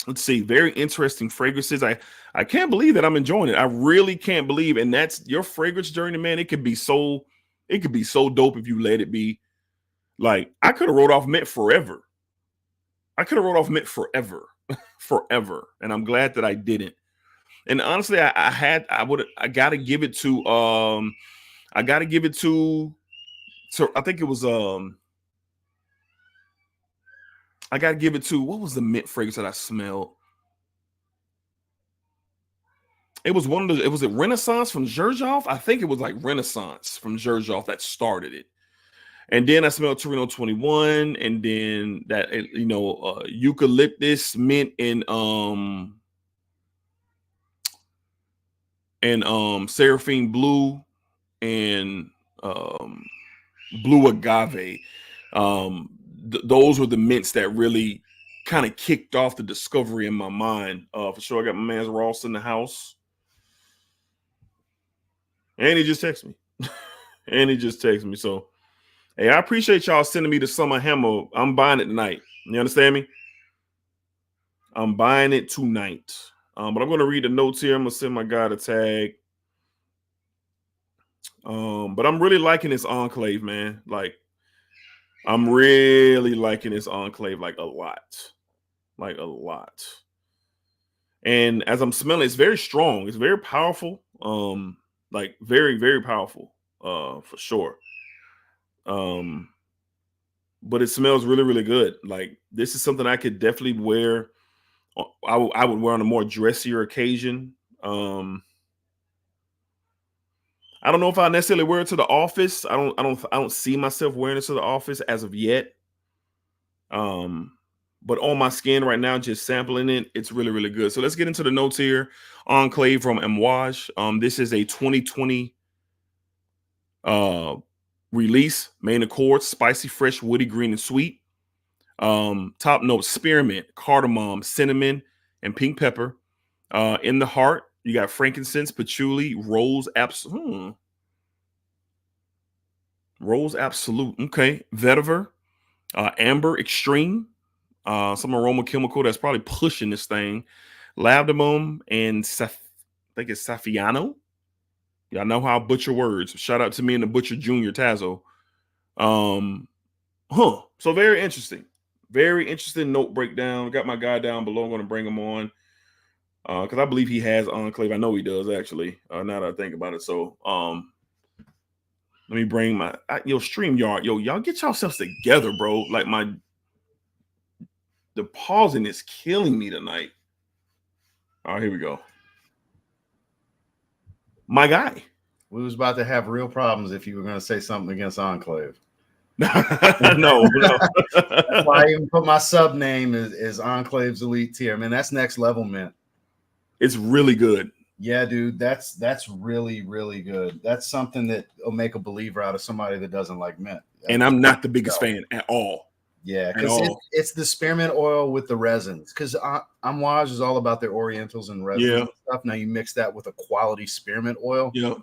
Let's see. Very interesting fragrances. I can't believe that I'm enjoying it. I really can't believe. And that's your fragrance journey, man. It could be so dope if you let it be. Like I could have wrote off mint forever. Forever. And I'm glad that I didn't. And honestly, I gotta give it to I think it was I gotta give it to, what was the mint fragrance that I smelled? It was one of the, it was Renaissance from Xerjoff? I think it was like Renaissance from Xerjoff that started it. And then I smelled Torino 21, and then that, you know, eucalyptus, mint, and Seraphine Blue and Blue Agave. Those were the mints that really kind of kicked off the discovery in my mind. For sure, I got my man's Ross in the house. And he just texted me. So, hey, I appreciate y'all sending me the Summer Hammer. I'm buying it tonight. You understand me? I'm buying it tonight. But I'm going to read the notes here. I'm going to send my guy a tag. But I'm really liking this Enclave, man. Like, I'm really liking this Enclave, like a lot. And as I'm smelling, it's very strong. It's very powerful. Like very, very powerful, for sure. But it smells really, really good. Like this is something I could definitely wear. I would wear on a more dressier occasion. I don't know if I necessarily wear it to the office. I don't see myself wearing it to the office as of yet. But on my skin right now, just sampling it, it's really, really good. So let's get into the notes here. Enclave from Amouage. This is a 2020 release. Main accords: spicy, fresh, woody, green, and sweet. Top notes: spearmint, cardamom, cinnamon, and pink pepper. In the heart, you got frankincense, patchouli, rose absolute. Rose absolute. Okay, vetiver. Amber Extreme, some aroma chemical that's probably pushing this thing. Labdamum and I think it's Saffiano. Y'all know how I butcher words. Shout out to me and the Butcher Junior Tazo. So very interesting. Very interesting note breakdown. Got my guy down below. I'm going to bring him on because I believe he has Enclave. I know he does, actually, now that I think about it. So let me bring my StreamYard. Yo, y'all get yourselves together, bro. Like the pausing is killing me tonight. All right, here we go. My guy. We was about to have real problems if you were going to say something against Enclave. No. That's why I even put my sub name is Enclave's Elite Tier. I mean, that's next level mint. It's really good. Yeah, dude, that's really, really good. That's something that will make a believer out of somebody that doesn't like mint. And I'm not the biggest fan at all. Yeah, because it's the spearmint oil with the resins. Because Amouage is all about their orientals and resins and stuff. Now you mix that with a quality spearmint oil. Yeah.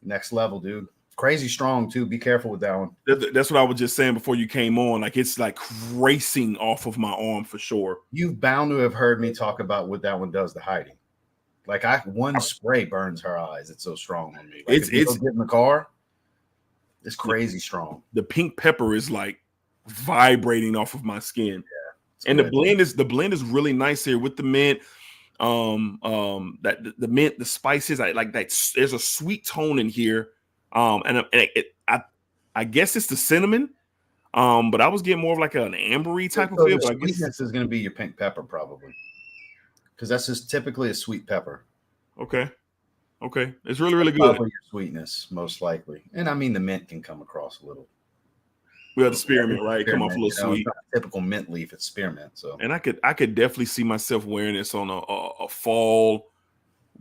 Next level, dude. Crazy strong, too. Be careful with that one. That's what I was just saying before you came on. Like, it's like racing off of my arm for sure. You've bound to have heard me talk about what that one does to Heidi. Like, one spray burns her eyes. It's so strong on me. Like, it's get in the car. It's crazy strong. The pink pepper is like vibrating off of my skin. Yeah. And the blend is really nice here with the mint. That the mint, the spices, I like that. There's a sweet tone in here. I guess it's the cinnamon. But I was getting more of like an ambery type of feel. The sweetness is going to be your pink pepper probably, because that's just typically a sweet pepper. Okay, it's really, really good. Probably your sweetness, most likely, and I mean the mint can come across a little. We have the spearmint, right? Come off a little sweet. It's not a typical mint leaf, it's spearmint. So, and I could definitely see myself wearing this on a fall,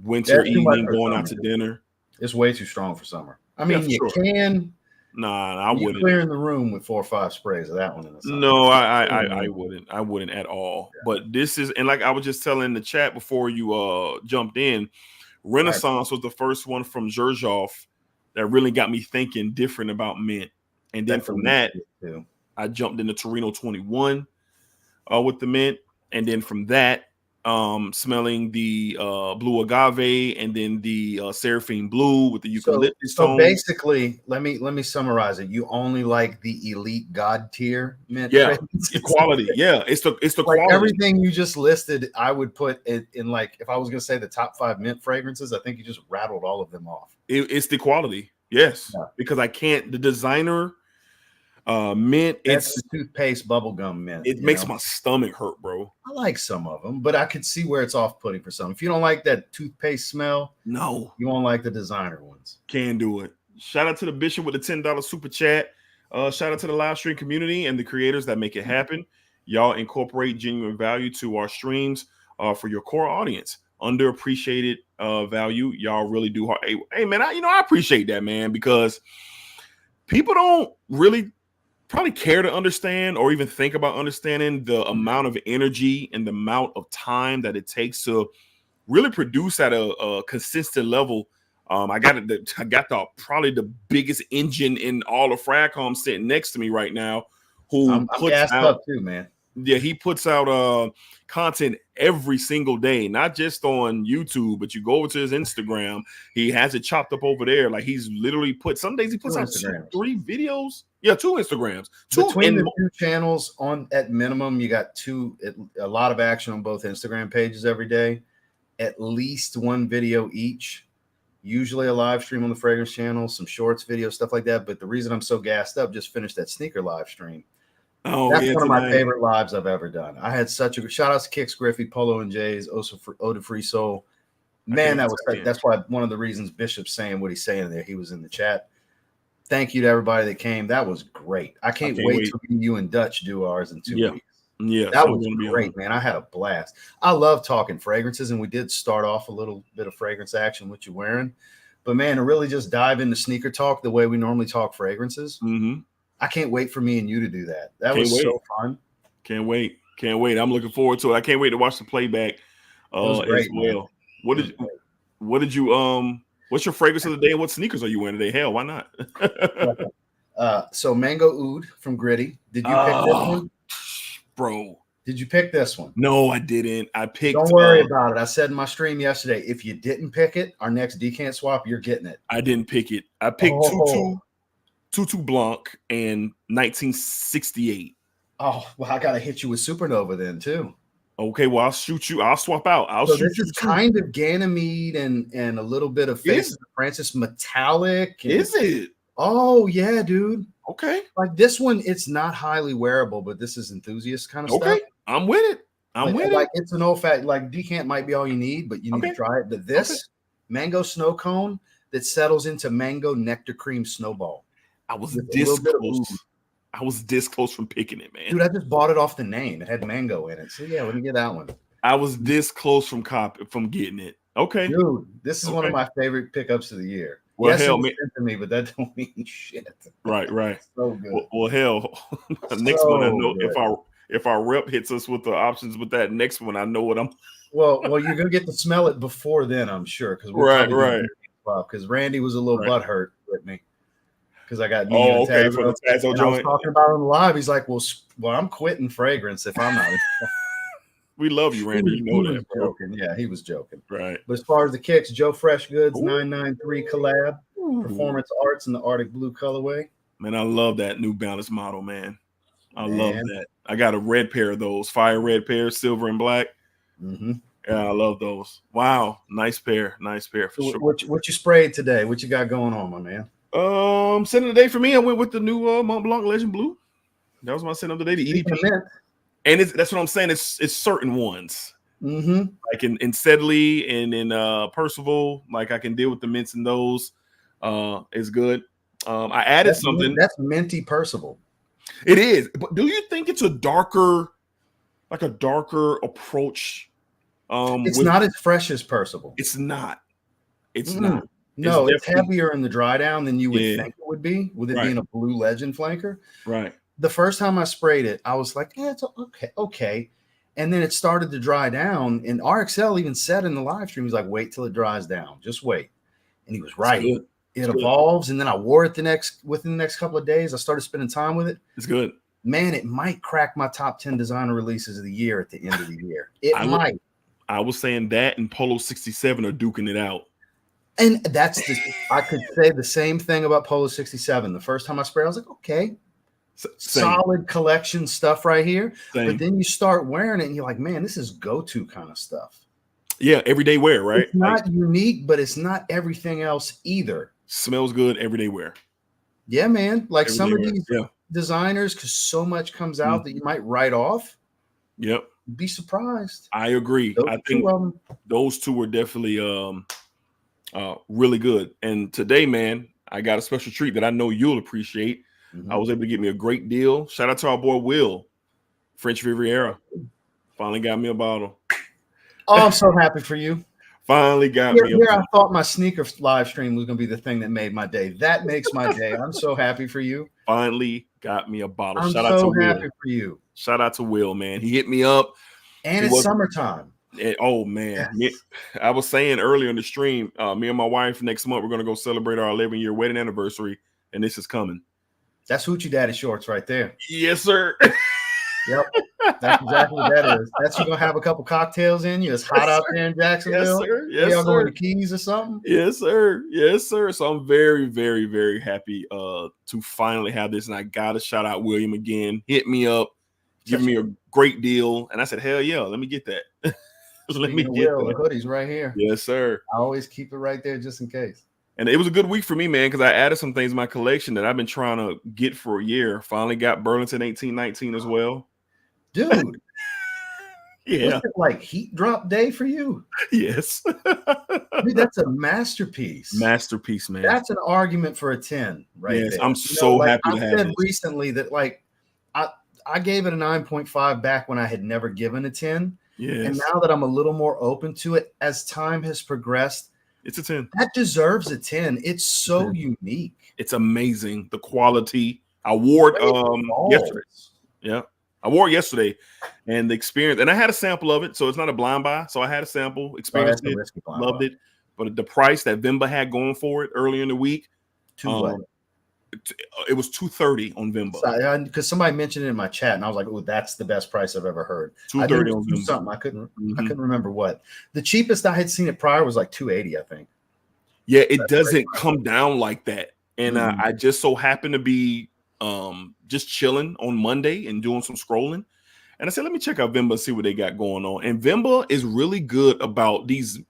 winter evening, going out to dinner. It's way too strong for summer. I mean, you can. Nah, I wouldn't. Clearing the room with 4 or 5 sprays of that one in the summer. No, I wouldn't. I wouldn't at all. Yeah. But this is, and like I was just telling the chat before you jumped in, Renaissance was the first one from Zherzhov that really got me thinking different about mint. And then from that, I jumped into Torino 21 with the mint. And then from that, smelling the blue agave and then the seraphine blue with the eucalyptus tone. So basically, let me summarize it. You only like the elite god tier mint. Yeah, it's quality. Yeah, it's the like quality. Everything you just listed, I would put it in, like, if I was going to say the top 5 mint fragrances, I think you just rattled all of them off. It's the quality. Yes, because I can't. The designer mint, it's the toothpaste bubblegum mint. It makes my stomach hurt, bro. I like some of them, but I could see where it's off-putting for some. If you don't like that toothpaste smell, no, you won't like the designer ones. Can do it. Shout out to the Bishop with the $10 super chat. Shout out to the live stream community and the creators that make it happen. Y'all incorporate genuine value to our streams for your core audience. Underappreciated value. Y'all really do hard. Hey man, I appreciate that, man, because people don't really probably care to understand or even think about understanding the amount of energy and the amount of time that it takes to really produce at a consistent level. I got probably the biggest engine in all of Fragcom sitting next to me right now, who puts out too, man. Yeah, he puts out content every single day, not just on YouTube, but you go over to his Instagram. He has it chopped up over there. Like, he's literally some days he puts out 3 videos. Yeah, 2 Instagrams. Between the 2 channels, on at minimum, you got a lot of action on both Instagram pages every day. At least 1 video each. Usually a live stream on the fragrance channel, some shorts, videos, stuff like that. But the reason I'm so gassed up, just finished that sneaker live stream. Oh, that's one of my favorite lives I've ever done. I had such a shout out to Hicks, Griffey, Polo and Jay's, Eau de Free Soul. Man, that's why one of the reasons Bishop's saying what he's saying there. He was in the chat. Thank you to everybody that came. That was great. I can't wait to see you and Dutch do ours in 2 weeks. Yeah, that was great, man. I had a blast. I love talking fragrances, and we did start off a little bit of fragrance action, what you're wearing. But man, to really just dive into sneaker talk the way we normally talk fragrances. Mm-hmm. I can't wait for me and you to do that. That was so fun. Can't wait. I'm looking forward to it. I can't wait to watch the playback as well. What did you what's your fragrance of the day and what sneakers are you wearing today? Hell, why not? So Mango Oud from Gritty. Did you pick this one? Bro. Did you pick this one? No, I didn't. I picked. Don't worry about it. I said in my stream yesterday, if you didn't pick it, our next decant swap, you're getting it. I didn't pick it. I picked Tutu Blanc and 1968. Oh, well, I got to hit you with Supernova then, too. Okay, well, I'll shoot you. I'll swap out. This is kind of Ganymede and a little bit of Faces of Francis metallic. Is it? Oh, yeah, dude. Okay. Like this one, it's not highly wearable, but this is enthusiast kind of stuff. Okay, I'm with it. I'm with it. It's an old fat, like decant might be all you need, but you need to try it. But this mango snow cone that settles into mango nectar cream snowball. I was this close. I was this close from picking it, man. Dude, I just bought it off the name. It had mango in it. So yeah, let me get that one. I was this close from getting it. Okay. Dude, this is one of my favorite pickups of the year. Well, yes, hell, it was sent to me, but that don't mean shit. Right. So good. Well, hell, next one I know if our rep hits us with the options with that next one, I know what I'm. Well, you're gonna get to smell it before then, I'm sure, because right. Because Randy was a little butthurt with me. Because I got for the Tazo joint. I was talking about it on live. He's like, well, I'm quitting fragrance if I'm not. We love you, Randy. You know that, bro. Joking. Yeah, he was joking. Right. But as far as the kicks, Joe Fresh Goods 993 collab, Performance Arts in the Arctic Blue colorway. Man, I love that New Balance model, man. I love that. I got a red pair of those, fire red pair, silver and black. Mm-hmm. Yeah, I love those. Wow, nice pair for sure. What you sprayed today? What you got going on, my man? Scent of the day for me, I went with the new Mont Blanc Legend Blue. That was my scent of the day, the EDP. And that's what I'm saying. It's certain ones. Mm-hmm. Like in Sedley and in Percival, like I can deal with the mints in those. It's good. I added something. That's minty Percival. It is. But do you think it's a darker approach? It's not as fresh as Percival. It's not. It's not. No, it's heavier in the dry down than you would think it would be, with it being a blue legend flanker. Right. The first time I sprayed it, I was like, yeah, it's okay. And then it started to dry down. And RXL even said in the live stream, he's like, wait till it dries down. Just wait. And he was right. It evolves. And then I wore it within the next couple of days. I started spending time with it. It's good. Man, it might crack my top 10 designer releases of the year at the end of the year. It might. I was saying that and Polo 67 are duking it out. And I could say the same thing about Polo 67. The first time I sprayed, I was like, okay, solid collection stuff right here. But then you start wearing it and you're like, man, this is go-to kind of stuff. Yeah, everyday wear, right? It's not unique, but it's not everything else either. Smells good, everyday wear. Yeah, man. Like some of these designers, because so much comes out that you might write off. Yep. Be surprised. I agree. I think those two were definitely really good. And today, man, I got a special treat that I know you'll appreciate. Mm-hmm. I was able to get me a great deal. Shout out to our boy Will, French Riviera. Finally got me a bottle. Oh, I'm so happy for you. Finally got me a bottle. I thought my sneaker live stream was going to be the thing that made my day. That makes my day. I'm so happy for you. Finally got me a bottle. I'm so happy for you. Shout out to Will, man. He hit me up. And it's summertime. Oh man, I was saying earlier in the stream, me and my wife next month we're gonna go celebrate our 11-year wedding anniversary, and this is coming. That's Hoochie Daddy shorts right there. Yes, sir. Yep, that's exactly what that is. That's you gonna have a couple cocktails in you. It's hot out there in Jacksonville. Yes, sir. Yes, y'all sir. going to Keys or something? Yes, sir. Yes, sir. So I'm very, very, very happy to finally have this, and I gotta shout out William again. Hit me up, give me a great deal, and I said, hell yeah, let me get that. Let me get the hoodies right here. Yes, sir. I always keep it right there just in case. And it was a good week for me, man, because I added some things in my collection that I've been trying to get for a year. Finally got Burlington 1819 as well. Dude. Yeah. Was it like heat drop day for you? Yes. Dude, that's a masterpiece. Masterpiece, man. That's an argument for a 10 right there. I'm so happy to have it. I said recently that I gave it a 9.5 back when I had never given a 10. Yes. And now that I'm a little more open to it, as time has progressed, it's a 10. That deserves a 10. It's so unique. It's amazing. The quality. I wore it yesterday. Yeah. I wore it yesterday, and the experience, and I had a sample of it, so it's not a blind buy. So I had a sample, experienced it, loved it. But the price that Vimba had going for it earlier in the week, It was $230 on Vimba. Because somebody mentioned it in my chat, and I was like, "Oh, that's the best price I've ever heard." $230 on Vimba. Something I couldn't remember what. The cheapest I had seen it prior was like $280, I think. Yeah, it doesn't come down like that. And Mm-hmm. I just so happened to be just chilling on Monday and doing some scrolling. And I said, let me check out Vimba and see what they got going on. And Vimba is really good about these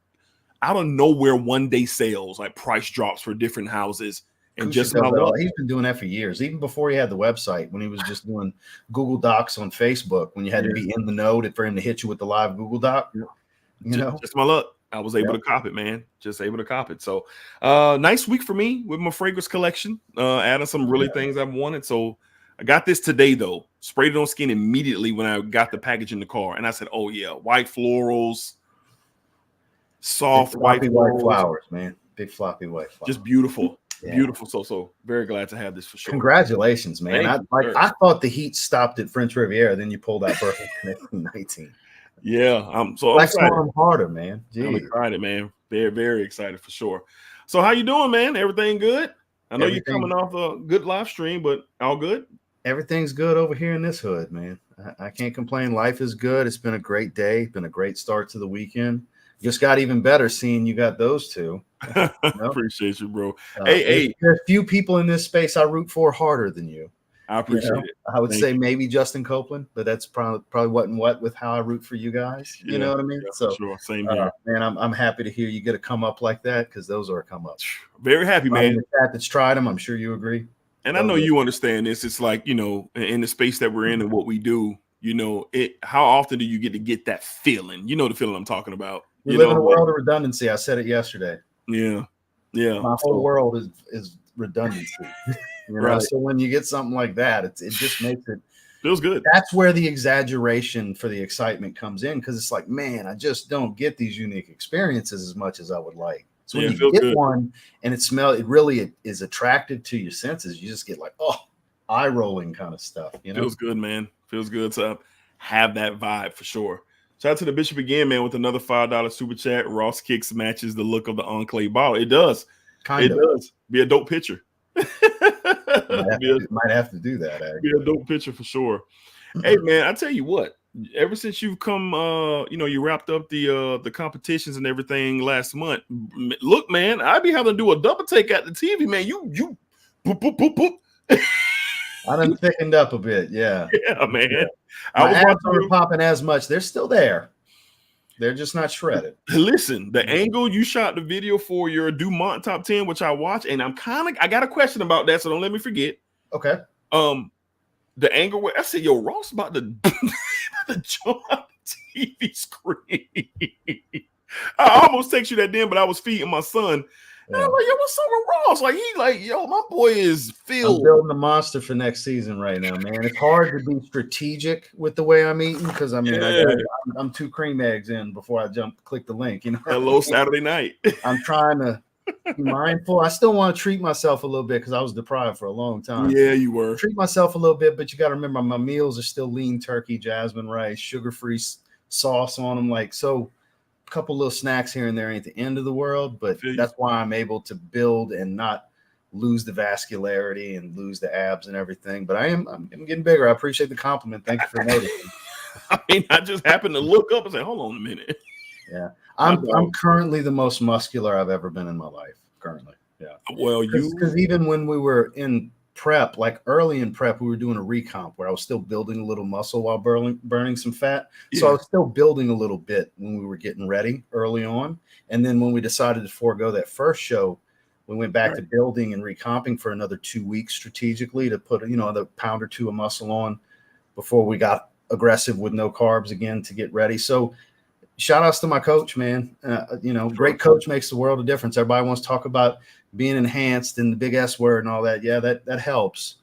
out of nowhere one-day sales, like price drops for different houses. And just he's been doing that for years, even before he had the website, when he was just doing Google Docs on Facebook, when you had to be in the know for him to hit you with the live Google Doc. You know, just my luck. I was able to cop it, man. Just able to cop it. So nice week for me with my fragrance collection. Adding some really things I've wanted. So I got this today, though. Sprayed it on skin immediately when I got the package in the car. And I said, oh, yeah, white florals, soft white flowers, man. Big floppy white flowers. Just beautiful. Yeah. Beautiful. So very glad to have this for sure. Congratulations, man. I thought the heat stopped at French Riviera. Then you pulled out Perfect 19. Yeah, I'm excited. Harder, man. Jeez. I'm excited, man. Very, very excited for sure. So how you doing, man? Everything good? I know you're coming off a good live stream, but all good? Everything's good over here in this hood, man. I can't complain. Life is good. It's been a great day. Been a great start to the weekend. Just got even better seeing you got those two. You know? Appreciate you, bro. There's a few people in this space I root for harder than you. I appreciate it. I would say maybe Justin Copeland, but that's probably what with how I root for you guys. You know what I mean? Yeah, so sure. Same here. Man, I'm happy to hear you get a come up like that, because those are a come up. Very happy, man. In the chat that's tried them, I'm sure you agree. And I know you understand this. It's like, in the space that we're in and what we do, how often do you get that feeling? You know the feeling I'm talking about. We live in a world of redundancy. I said it yesterday. Yeah. My whole world is redundancy. Right. So when you get something like that, it just makes it feels good. That's where the exaggeration for the excitement comes in, because it's like, man, I just don't get these unique experiences as much as I would like. So when you get one and it really is attractive to your senses, you just get like, eye rolling kind of stuff. Feels good, man. Feels good to have that vibe for sure. Shout out to the Bishop again, man, with another $5 super chat. Ross Kicks matches the look of the Enclave bottle. It does. It does. Be a dope picture. Might have to do that. Actually. Be a dope picture for sure. Hey, man, I tell you what. Ever since you've come, you wrapped up the competitions and everything last month. Look, man, I'd be having to do a double take at the TV, man. You, boop, boop, boop, boop. I done thickened up a bit, yeah. Yeah, man. Yeah. My abs aren't popping as much. They're still there. They're just not shredded. Listen, the angle you shot the video for your Dumont top 10, which I watched, and I got a question about that, so don't let me forget. Okay. The angle where I said, yo, Ross about to jump out the TV screen. I almost text you that then, but I was feeding my son. And I'm like, yo, what's up with Ross? Yo, my boy is filled. I'm building a monster for next season right now, man. It's hard to be strategic with the way I'm eating, because I'm 2 cream eggs in before I click the link. Hello, Saturday night. I'm trying to be mindful. I still want to treat myself a little bit, because I was deprived for a long time. Yeah, you were. Treat myself a little bit, but you got to remember, my meals are still lean turkey, jasmine rice, sugar-free sauce on them. So a couple little snacks here and there ain't the end of the world, but that's why I'm able to build and not lose the vascularity and lose the abs and everything. But I'm getting bigger. I appreciate the compliment. Thank you for noticing. I just happened to look up and say, hold on a minute. Yeah. I'm currently the most muscular I've ever been in my life. Currently. Yeah. Well, because even when we were in prep, like early in prep, we were doing a recomp where I was still building a little muscle while burning some fat. Yeah. So I was still building a little bit when we were getting ready early on. And then when we decided to forego that first show, we went back to building and recomping for another 2 weeks strategically to put, another pound or two of muscle on before we got aggressive with no carbs again to get ready. So shout outs to my coach, man. Great coach makes the world of difference. Everybody wants to talk about being enhanced and the big S word and all that. Yeah, that helps.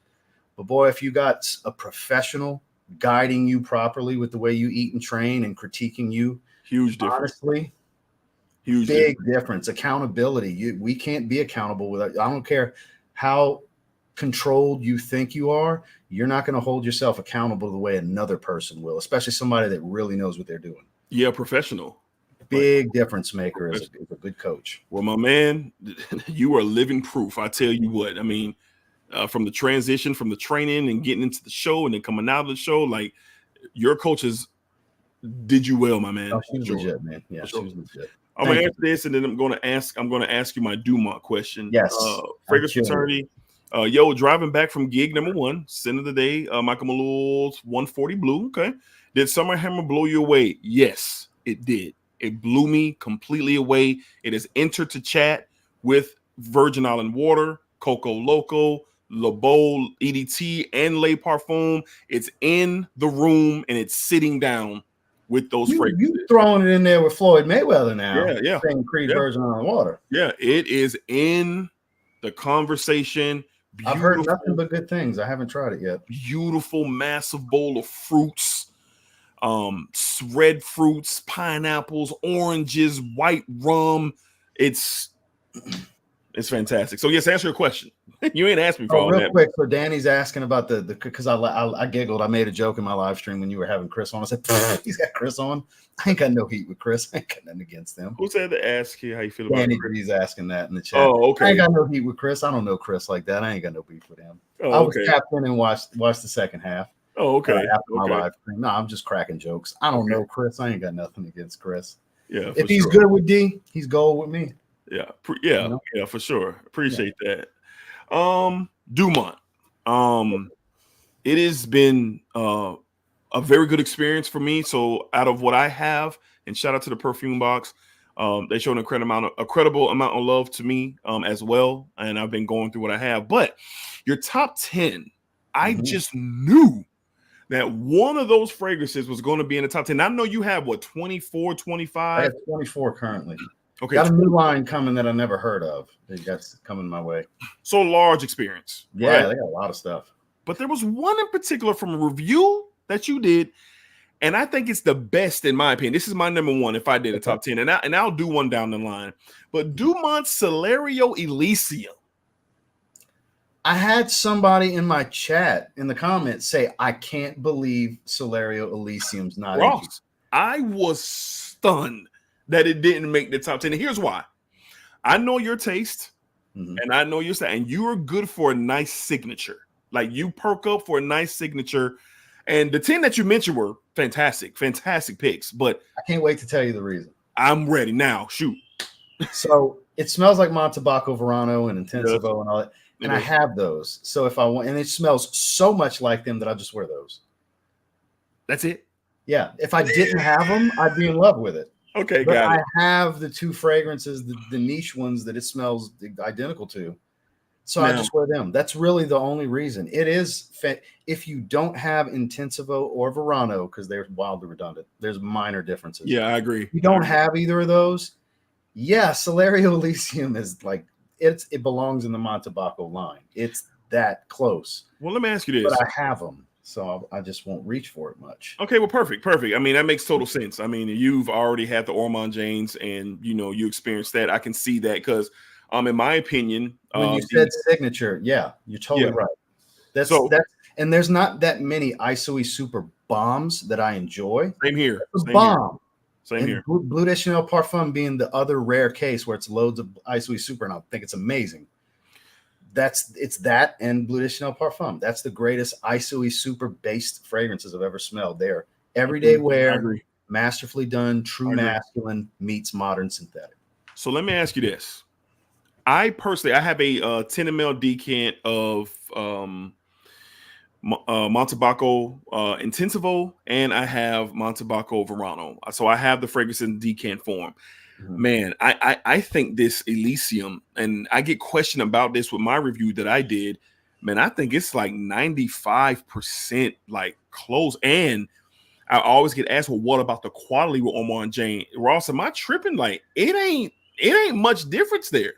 But boy, if you got a professional guiding you properly with the way you eat and train and critiquing you, huge difference. Honestly, big difference. Accountability. We can't be accountable without. I don't care how controlled you think you are. You're not going to hold yourself accountable the way another person will, especially somebody that really knows what they're doing. Yeah, professional. Big difference maker is a good coach. Well, my man, you are living proof. I tell you what. I mean, from the transition, from the training and getting into the show and then coming out of the show. Like, your coaches did you well, my man. Oh, she was legit, man. Yeah, she was legit. I'm gonna answer this, and then I'm gonna ask you my Dumont question. Yes. Fragrance fraternity. Yo, driving back from gig number 1, scent of the day, Michael Malul's 140 Blue. Okay. Did Summer Hammer blow you away? Yes, it did. It blew me completely away. It has entered to chat with Virgin Island Water, Coco Loco, Le Beau, EDT, and Le Parfum. It's in the room and it's sitting down with those fragrances. You throwing it in there with Floyd Mayweather now. Yeah. Saying Creed Virgin Island Water. Yeah, it is in the conversation. I've heard nothing but good things. I haven't tried it yet. Beautiful, massive bowl of fruits, red fruits, pineapples, oranges, white rum. It's fantastic. So yes, answer your question. You ain't asked me for all real that. Quick, so Danny's asking about the because I giggled. I made a joke in my live stream when you were having Chris on. I said, he's got Chris on. I ain't got no heat with Chris. I ain't got nothing against them. Who said to ask you how you feel about Danny Chris? G's asking that in the chat. Oh, okay. I ain't got no heat with Chris. I don't know Chris like that. I ain't got no beef with him. Oh, I was okay. tapped in and watched the second half. Oh, okay. After my live stream. No, I'm just cracking jokes. I don't know Chris. I ain't got nothing against Chris. Yeah. If he's good with D, he's gold with me. Yeah. Yeah, for sure. Appreciate that. Dumont. It has been a very good experience for me. So out of what I have, and shout out to the perfume box, they showed an incredible amount of love to me as well. And I've been going through what I have. But your top 10, I just knew that one of those fragrances was going to be in the top 10. I know you have what, 24, 25? I have 24 currently. Okay. Got a new line coming that I never heard of. That's coming my way. So large experience. Yeah, right? they got a lot of stuff. But there was one in particular from a review that you did, and I think it's the best in my opinion. This is my number 1 if I did a top 10, and I'll do one down the line. But Dumont Celerio Elysium. I had somebody in my chat in the comments say, I can't believe Celerio Elysium's not in here. I was stunned that it didn't make the top 10. And here's why. I know your taste, and I know your style, and you are good for a nice signature. Like, you perk up for a nice signature. And the 10 that you mentioned were fantastic picks. But I can't wait to tell you the reason. I'm ready now. Shoot. So it smells like Montebaco Verano and Intensivo and all that. And I have those. So if I want, and it smells so much like them that I just wear those. That's it? Yeah. If I didn't have them, I'd be in love with it. Okay, but got it. I have the 2 fragrances, the niche ones that it smells identical to. So I just wear them. That's really the only reason. It is, if you don't have Intensivo or Verano, because they're wildly redundant, there's minor differences. Yeah, I agree. If you don't have either of those, Celerio Elysium is like, it belongs in the Montebaco line. It's that close. Well, let me ask you this. But I have them, so I just won't reach for it much. Okay, well, perfect. I mean, that makes total sense. I mean, you've already had the Ormond Janes, and you experienced that. I can see that because, in my opinion, when you said signature, you're totally right. That's and there's not that many ISOE Super bombs that I enjoy. Same here. Same here. Bleu de Chanel Parfum being the other rare case where it's loads of ISOE Super, and I think it's amazing. It's that and Bleu de Chanel Parfum. That's the greatest ISOE Super based fragrances I've ever smelled. They're everyday wear, masterfully done, true masculine meets modern synthetic. So let me ask you this. I personally, I have a 10 ml decant of Montebaco Intensivo, and I have Montebaco Verano. So I have the fragrance in decant form. Man, I think this Elysium, and I get questioned about this with my review that I did. Man, I think it's like 95% like close. And I always get asked, well, what about the quality with Ormond Jane? Ross, am I tripping? Like, it ain't much difference there.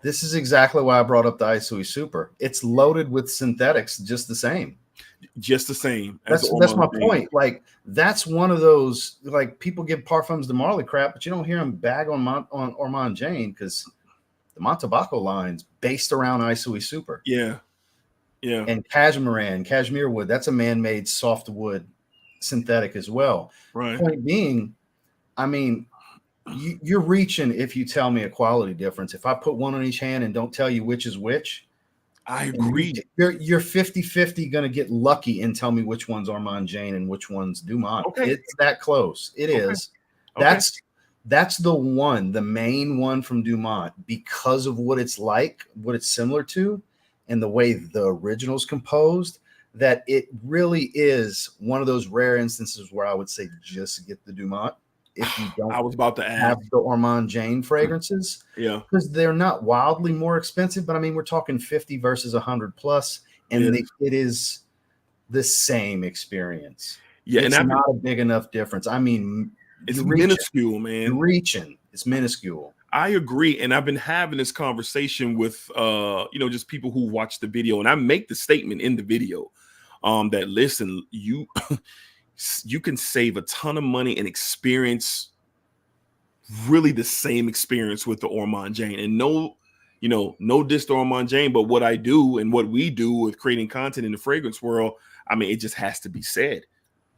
This is exactly why I brought up the ISOE Super. It's loaded with synthetics just the same. Just the same. That's my point. Like, that's one of those, like, people give Parfums de Marly crap, but you don't hear them bag on Ormond Jane because the Montebaco line's based around ISOE Super. Yeah. Yeah. And cashmere wood, that's a man-made softwood synthetic as well. Right. Point being, I mean, you're reaching if you tell me a quality difference. If I put one on each hand and don't tell you which is which, I agree. You're 50-50 going to get lucky and tell me which one's Armand Jane and which one's Dumont. Okay. It's that close. It is. Okay. That's the one, the main one from Dumont, because of what it's like, what it's similar to, and the way the original's composed, that it really is one of those rare instances where I would say just get the Dumont if you don't I was about to have the Armand Jane fragrances. Yeah. Because they're not wildly more expensive, but I mean, we're talking 50 versus 100 plus, and it is the same experience. Yeah. It's and not a big enough difference. I mean, it's minuscule, man. You're reaching. It's minuscule. I agree. And I've been having this conversation with, just people who watch the video. And I make the statement in the video that, listen, you can save a ton of money and experience really the same experience with the Armand Jane. And no diss to Armand Jane, but what I do and what we do with creating content in the fragrance world, I mean, it just has to be said.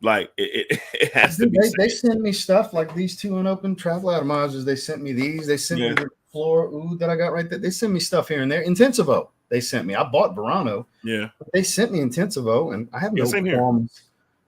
Like it has to be. They send me stuff like these 2 unopened travel Amouages. They sent me these. They sent me the Flora Oud that I got right there. They send me stuff here and there. Intensivo. They sent me. I bought Verano. Yeah. But they sent me Intensivo, and I have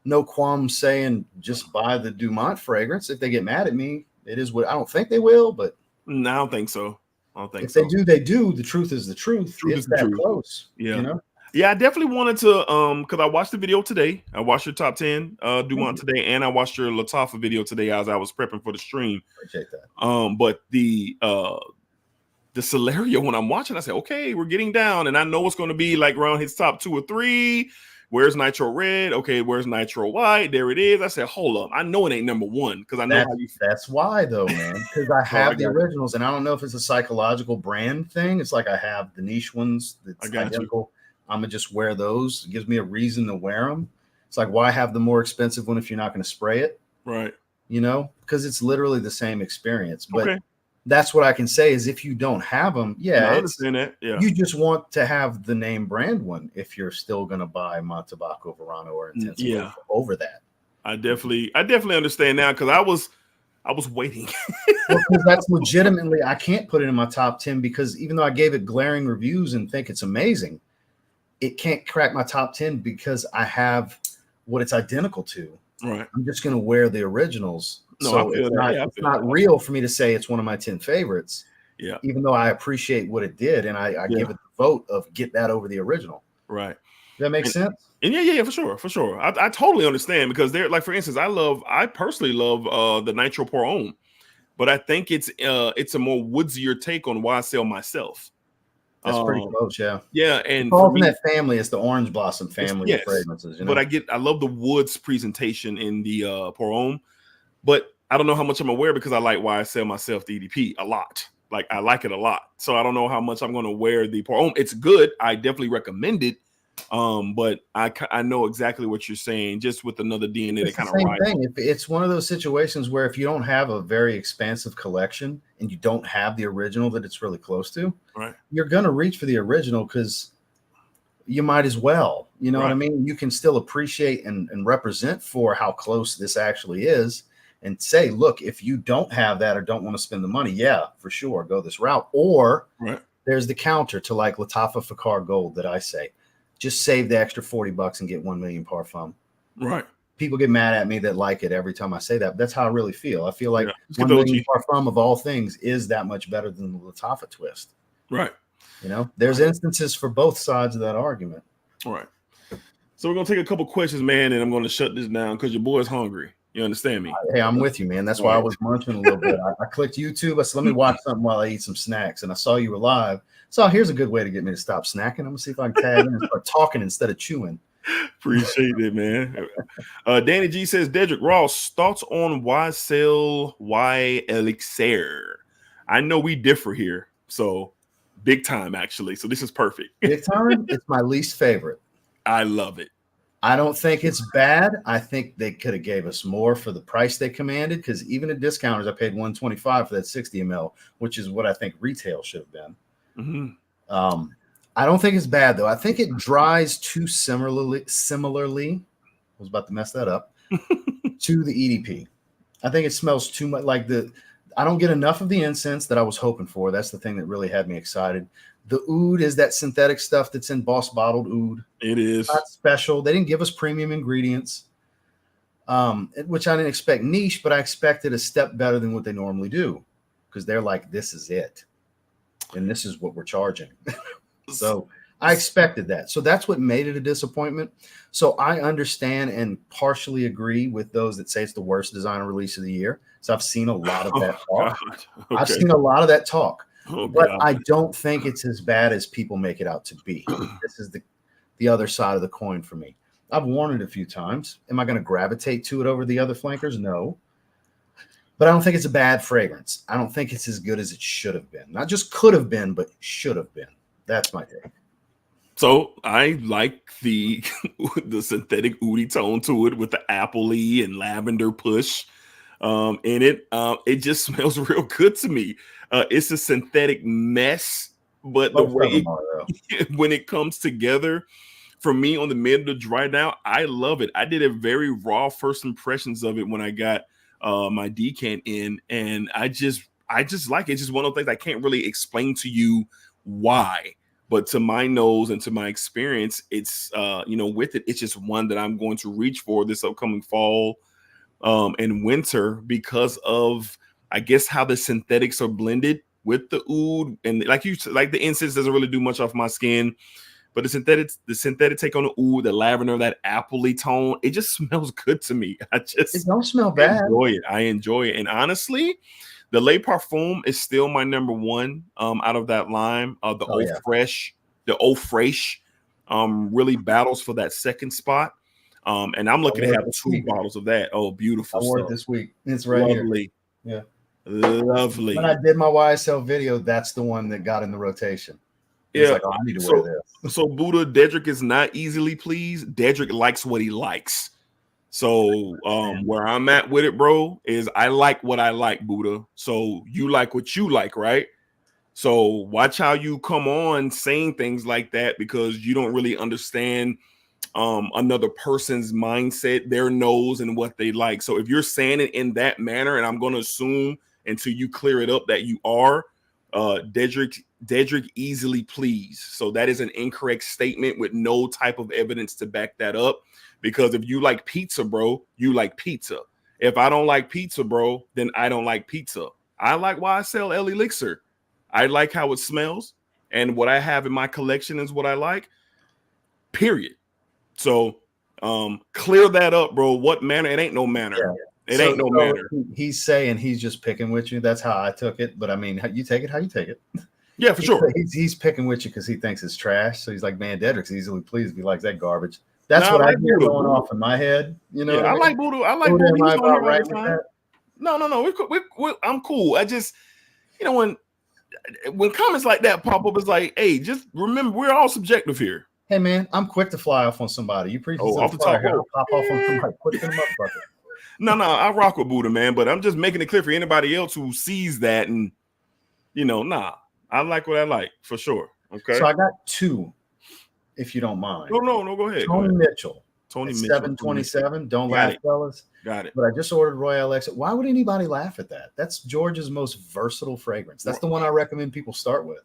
no qualms saying just buy the Dumont fragrance. If they get mad at me, it is what I don't think they will, but no, I don't think so. If they do, they do. The truth is the truth. It's that close. Yeah. You know? Yeah, I definitely wanted to because I watched the video today. I watched your top 10 Dumont today, and I watched your Lattafa video today as I was prepping for the stream. Appreciate that. But the Celerio, when I'm watching, I say, okay, we're getting down, and I know it's going to be like around his top 2 or 3. Where's Nitro Red? Okay, where's Nitro White? There it is. I said, hold up. I know it ain't number 1 because I know how you feel. That's why, though, man. Because I have the originals, and I don't know if it's a psychological brand thing. It's like I have the niche ones that's identical. I'm gonna just wear those. It gives me a reason to wear them. It's like, why have the more expensive one if you're not going to spray it? Right. Because it's literally the same experience. But that's what I can say is if you don't have them, I understand that. Yeah. You just want to have the name brand one if you're still going to buy Montebaco, Verano, or Intensivo over that. I definitely understand now because I was waiting. Because that's legitimately, I can't put it in my top 10 because even though I gave it glaring reviews and think it's amazing, it can't crack my top 10 because I have what it's identical to. Right. I'm just going to wear the originals. No, so it's not real for me to say it's one of my 10 favorites. Yeah. Even though I appreciate what it did. And I give it the vote of get that over the original. Right. Does that make sense? And yeah, for sure. I totally understand because they're like, for instance, I personally love the Nitro Pour Homme, but I think it's a more woodsier take on YSL myself. That's pretty close, yeah. Yeah, and for me, that family is the Orange Blossom family of fragrances. But I love the woods presentation in the Pour Homme, but I don't know how much I'm aware because I like YSL myself, the EDP, a lot. Like I like it a lot, so I don't know how much I'm going to wear the Pour Homme. It's good. I definitely recommend it. But I know exactly what you're saying. Just with another DNA, that kind of rides. Thing. If it's one of those situations where if you don't have a very expansive collection and you don't have the original that it's really close to, right, you're gonna reach for the original because you might as well. You know what I mean? You can still appreciate and represent for how close this actually is, and say, look, if you don't have that or don't want to spend the money, yeah, for sure, go this route. Or there's the counter to like Lattafa Fakar Gold that I say. Just save the extra $40 and get 1 million parfum. Right. People get mad at me that like it every time I say that. But that's how I really feel. I feel like 1 million parfum of all things is that much better than the Lattafa twist. Right. There's instances for both sides of that argument. All right. So we're going to take a couple questions, man, and I'm going to shut this down because your boy's hungry. You understand me? Hey, I'm with you, man. That's why I was munching a little bit. I clicked YouTube. I said, let me watch something while I eat some snacks. And I saw you were live. So here's a good way to get me to stop snacking. I'm going to see if I can tag in and start talking instead of chewing. Appreciate it, man. Danny G says, Dedrick Ross, thoughts on YSL Elixir? I know we differ here. So big time, actually. So this is perfect. Big time? It's my least favorite. I love it. I don't think it's bad. I think they could have gave us more for the price they commanded because even at discounters, I paid $125 for that 60 ml, which is what I think retail should have been. Mm-hmm. I don't think it's bad, though. I think it dries too similarly. I was about to mess that up. To the EDP. I think it smells too much like I don't get enough of the incense that I was hoping for. That's the thing that really had me excited. The oud is that synthetic stuff that's in Boss bottled oud. It is not special. They didn't give us premium ingredients, which I didn't expect niche, but I expected a step better than what they normally do, because they're like, this is it, and this is what we're charging. So I expected that. So that's what made it a disappointment. So I understand and partially agree with those that say it's the worst designer release of the year. So I've seen a lot of that talk. Okay. I've seen a lot of that talk, but I don't think it's as bad as people make it out to be. This is the other side of the coin for me. I've worn it a few times. Am I going to gravitate to it over the other flankers? No. But I don't think it's a bad fragrance. I don't think it's as good as it should have been. Not just could have been, but should have been. That's my take. So I like the synthetic oudi tone to it with the appley and lavender push in it. It just smells real good to me. It's a synthetic mess, but the way when it comes together, for me on the mid to dry down, I love it. I did a very raw first impressions of it when I got my decant in, and I just like it. It's just one of those things I can't really explain to you why. But to my nose and to my experience, it's, with it, it's just one that I'm going to reach for this upcoming fall and winter, because of, I guess, how the synthetics are blended with the oud. And like the incense doesn't really do much off my skin, but the synthetic take on the oud, the lavender, that appley tone, it just smells good to me. It don't smell bad. I enjoy it. And honestly, the Le Parfum is still my number one out of that line. The Eau Fraiche really battles for that second spot. And I'm looking to have 2 bottles of that. Oh, beautiful. I wore it this week. It's right lovely. Here. Yeah. Lovely. When I did my YSL video, that's the one that got in the rotation. Yeah. Like, I need to wear this. So Buddha, Dedrick is not easily pleased. Dedrick likes what he likes. So where I'm at with it, bro, is I like what I like, Buddha. So you like what you like, right? So watch how you come on saying things like that, because you don't really understand another person's mindset, their nose, and what they like. So if you're saying it in that manner, and I'm going to assume until you clear it up that you are, Dedrick easily pleased. So that is an incorrect statement with no type of evidence to back that up. Because if you like pizza, bro, you like pizza. If I don't like pizza, bro, then I don't like pizza. I like YSL L Elixir. I like how it smells, and what I have in my collection is what I like, period. So clear that up, bro. What manner? It ain't no manner. Yeah. It ain't no manner. He's saying he's just picking with you. That's how I took it. But I mean, you take it how you take it. Yeah, for sure. He's picking with you because he thinks it's trash. So he's like, man, Dedrick's easily pleased if he likes that garbage. That's what I hear going off in my head. You know, I like Buddha. I like Buddha. He's on right with that? No. I'm cool. I just, when comments like that pop up, it's like, hey, just remember, we're all subjective here. Hey, man, I'm quick to fly off on somebody. You preach off the top, pop off on somebody, quick in the motherfucker. No, I rock with Buddha, man, but I'm just making it clear for anybody else who sees that, and I like what I like for sure. Okay, so I got 2. If you don't mind. No, go ahead. Tony Mitchell. Tony Mitchell. 727. Don't laugh, fellas. Got it. But I just ordered Royale Exit. Why would anybody laugh at that? That's George's most versatile fragrance. That's the one I recommend people start with.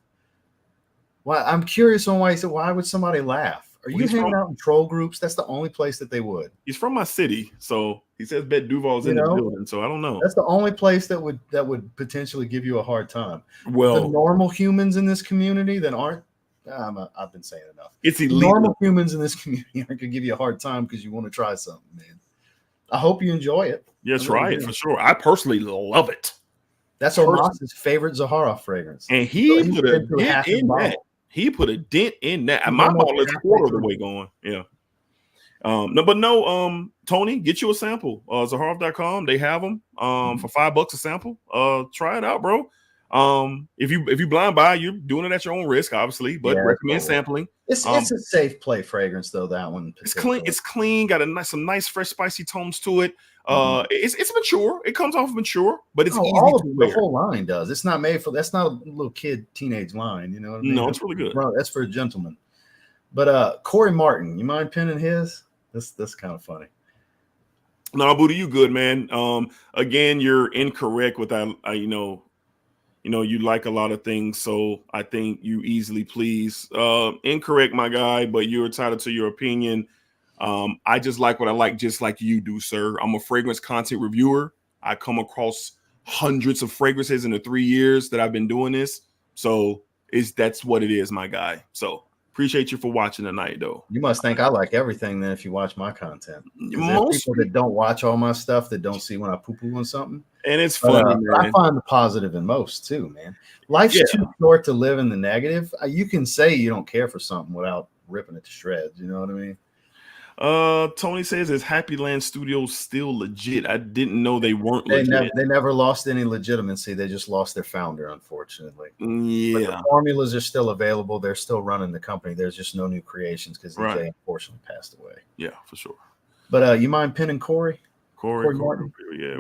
Well, I'm curious on why he said, why would somebody laugh? Are you hanging out in troll groups? That's the only place that they would. He's from my city, so he says Bet Duval's in the building, so I don't know. That's the only place that would potentially give you a hard time. Well, the normal humans in this community that aren't, I've been saying enough. It's elite. Normal humans in this community aren't gonna give you a hard time because you want to try something, man. I hope you enjoy it. Yes, right, for sure. I personally love it. That's Omas's favorite Zaharoff fragrance, and he put a dent in that. He put a dent in that. My bottle is quarter of the way going. Yeah. Tony, get you a sample. Zaharoff.com. They have them for $5 a sample. Try it out, bro. If you blind buy, you're doing it at your own risk, obviously, but recommend sampling. It's a safe play fragrance, though. That one, it's clean. It's clean. Got some nice, fresh, spicy tones to it. It's mature. It comes off mature, but it's easy to wear. The whole line does. It's not made for. That's not a little kid teenage line. You know what I mean? No, it's really good. That's for a gentleman. But Corey Martin, you mind pinning his? That's kind of funny. No, Buddha, you good, man. Again, you're incorrect with that. you know, you like a lot of things, so I think you easily please. Incorrect, my guy, but you're entitled to your opinion. I just like what I like, just like you do, sir. I'm a fragrance content reviewer. I come across hundreds of fragrances in the 3 years that I've been doing this, so that's what it is, my guy. So appreciate you for watching tonight, though. You must think I like everything then if you watch my content. There's people that don't watch all my stuff that don't see when I poo-poo on something. And it's funny, man. I find the positive in most too, man. Life's too short to live in the negative. You can say you don't care for something without ripping it to shreds. You know what I mean? Tony says, is Happy Land Studios still legit? I didn't know they weren't legit. They never lost any legitimacy. They just lost their founder, unfortunately. Yeah. But the formulas are still available. They're still running the company. There's just no new creations because DJ unfortunately passed away. Yeah, for sure. But you mind pinning Corey? Corey Martin? Yeah,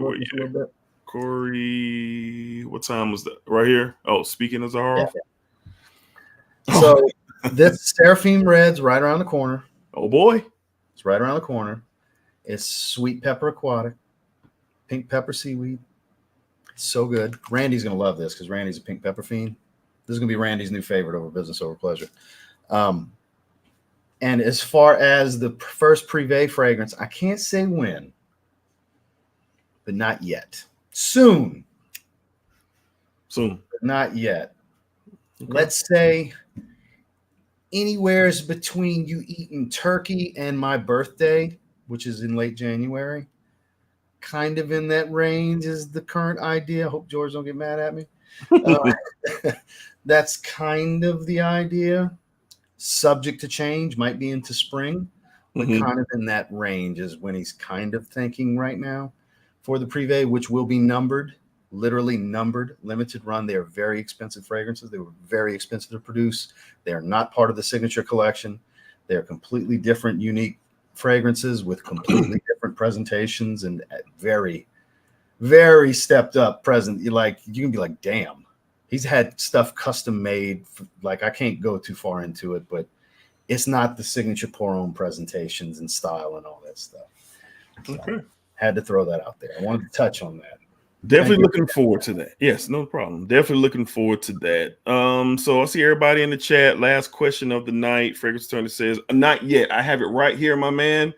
Corey, what time was that? Right here? Oh, speaking of Zaharoff. Yeah. So this Seraphim Red's right around the corner. Oh boy. It's right around the corner. It's Sweet Pepper Aquatic, Pink Pepper Seaweed. It's so good. Randy's going to love this because Randy's a pink pepper fiend. This is going to be Randy's new favorite over Business Over Pleasure. And as far as the first Privé fragrance, I can't say when, but not yet. Soon. But not yet. Okay. Let's say anywhere's between you eating turkey and my birthday, which is in late January. Kind of in that range is the current idea. Hope George don't get mad at me. That's kind of the idea. Subject to change, might be into spring, but kind of in that range is when he's kind of thinking right now for the Privé, which will be numbered, literally numbered, limited run. They are very expensive fragrances. They were very expensive to produce. They are not part of the signature collection. They're completely different, unique fragrances with completely different presentations and very, very stepped up present. You can be like, damn, he's had stuff custom made. Like, I can't go too far into it, but it's not the signature pour-on presentations and style and all that stuff. So, had to throw that out there. I wanted to touch on that. Definitely looking forward to that. Yes, no problem. Definitely looking forward to that. So I see everybody in the chat. Last question of the night. Fragrance Attorney says, not yet. I have it right here, my man.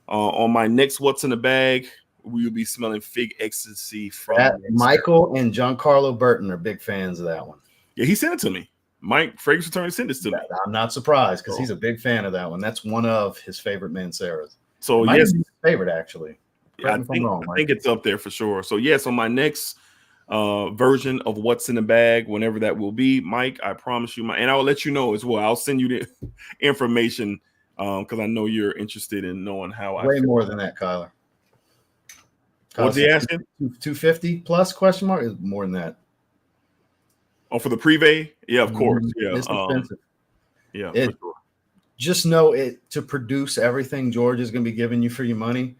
On my next What's in the Bag, we will be smelling Fig Ecstasy from Michael and Giancarlo Burton are big fans of that one. Yeah, he sent it to me. Mike, Fragrance Attorney, sent this to me. I'm not surprised because he's a big fan of that one. That's one of his favorite Manceras. So yes, his favorite actually. Yeah, I think it's up there for sure. So yes, on my next version of What's in the Bag, whenever that will be, Mike, I promise you, and I'll let you know as well. I'll send you the information because I know you're interested in knowing how way more than that, Kyler. What's he asking? 250 plus question mark is more than that. Oh, for the Privé? Yeah, of course. Yeah, it's expensive. Yeah, for sure. Just know it to produce everything George is going to be giving you for your money.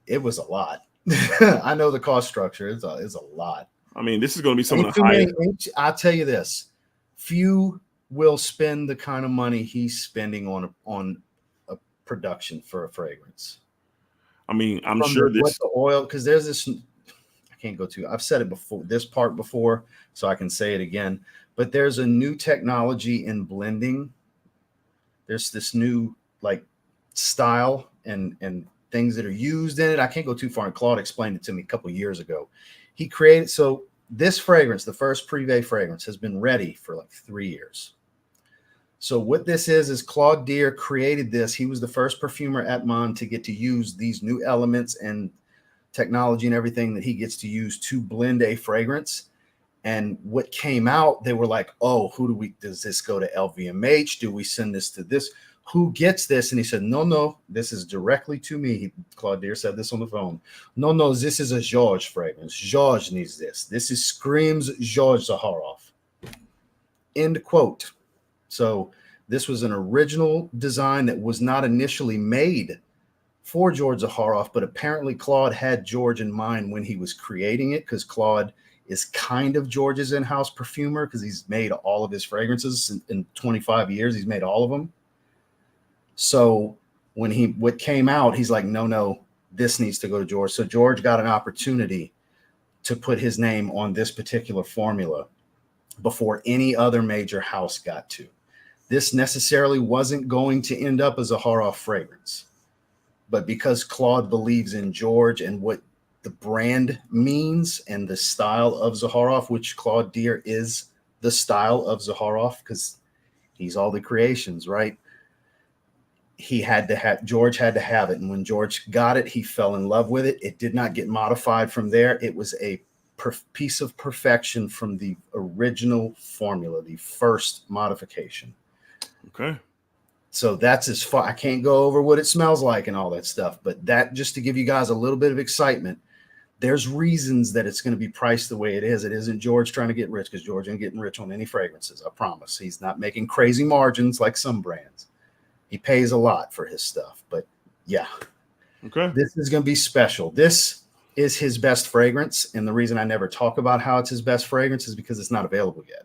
It was a lot. I know the cost structure is a lot. I mean, this is going to be some of the highest. I'll tell you this: few will spend the kind of money he's spending on a production for a fragrance. I mean, I'm sure this the oil, because there's this. I can't go to. I've said it before. This part before, so I can say it again. But there's a new technology in blending. There's this new style and things that are used in it. I can't go too far. And Claude explained it to me a couple of years ago. He created, so this fragrance, the first Privé fragrance, has been ready for 3 years. So what this is Claude Deer created this. He was the first perfumer at Mon to get to use these new elements and technology and everything that he gets to use to blend a fragrance. And what came out, they were like, oh, does this go to LVMH? Do we send this to this? Who gets this? And he said, no, this is directly to me. Claude Deer said this on the phone. No, this is a George fragrance. George needs this. This screams George Zaharoff. End quote. So this was an original design that was not initially made for George Zaharoff, but apparently Claude had George in mind when he was creating it, because Claude is kind of George's in-house perfumer because he's made all of his fragrances in 25 years. He's made all of them. So when what came out, he's like, no, this needs to go to George. So George got an opportunity to put his name on this particular formula before any other major house got to. This necessarily wasn't going to end up as a Zaharoff fragrance, but because Claude believes in George and what the brand means and the style of Zaharoff, which Claude Deer is the style of Zaharoff because he's all the creations, right? George had to have it. And when George got it, he fell in love with it. It did not get modified from there. It was a piece of perfection from the original formula, the first modification. Okay. So that's as far. I can't go over what it smells like and all that stuff, but that just to give you guys a little bit of excitement, there's reasons that it's going to be priced the way it is. It isn't George trying to get rich, because George ain't getting rich on any fragrances. I promise. He's not making crazy margins like some brands. He pays a lot for his stuff, but yeah. Okay. This is going to be special. This is his best fragrance. And the reason I never talk about how it's his best fragrance is because it's not available yet.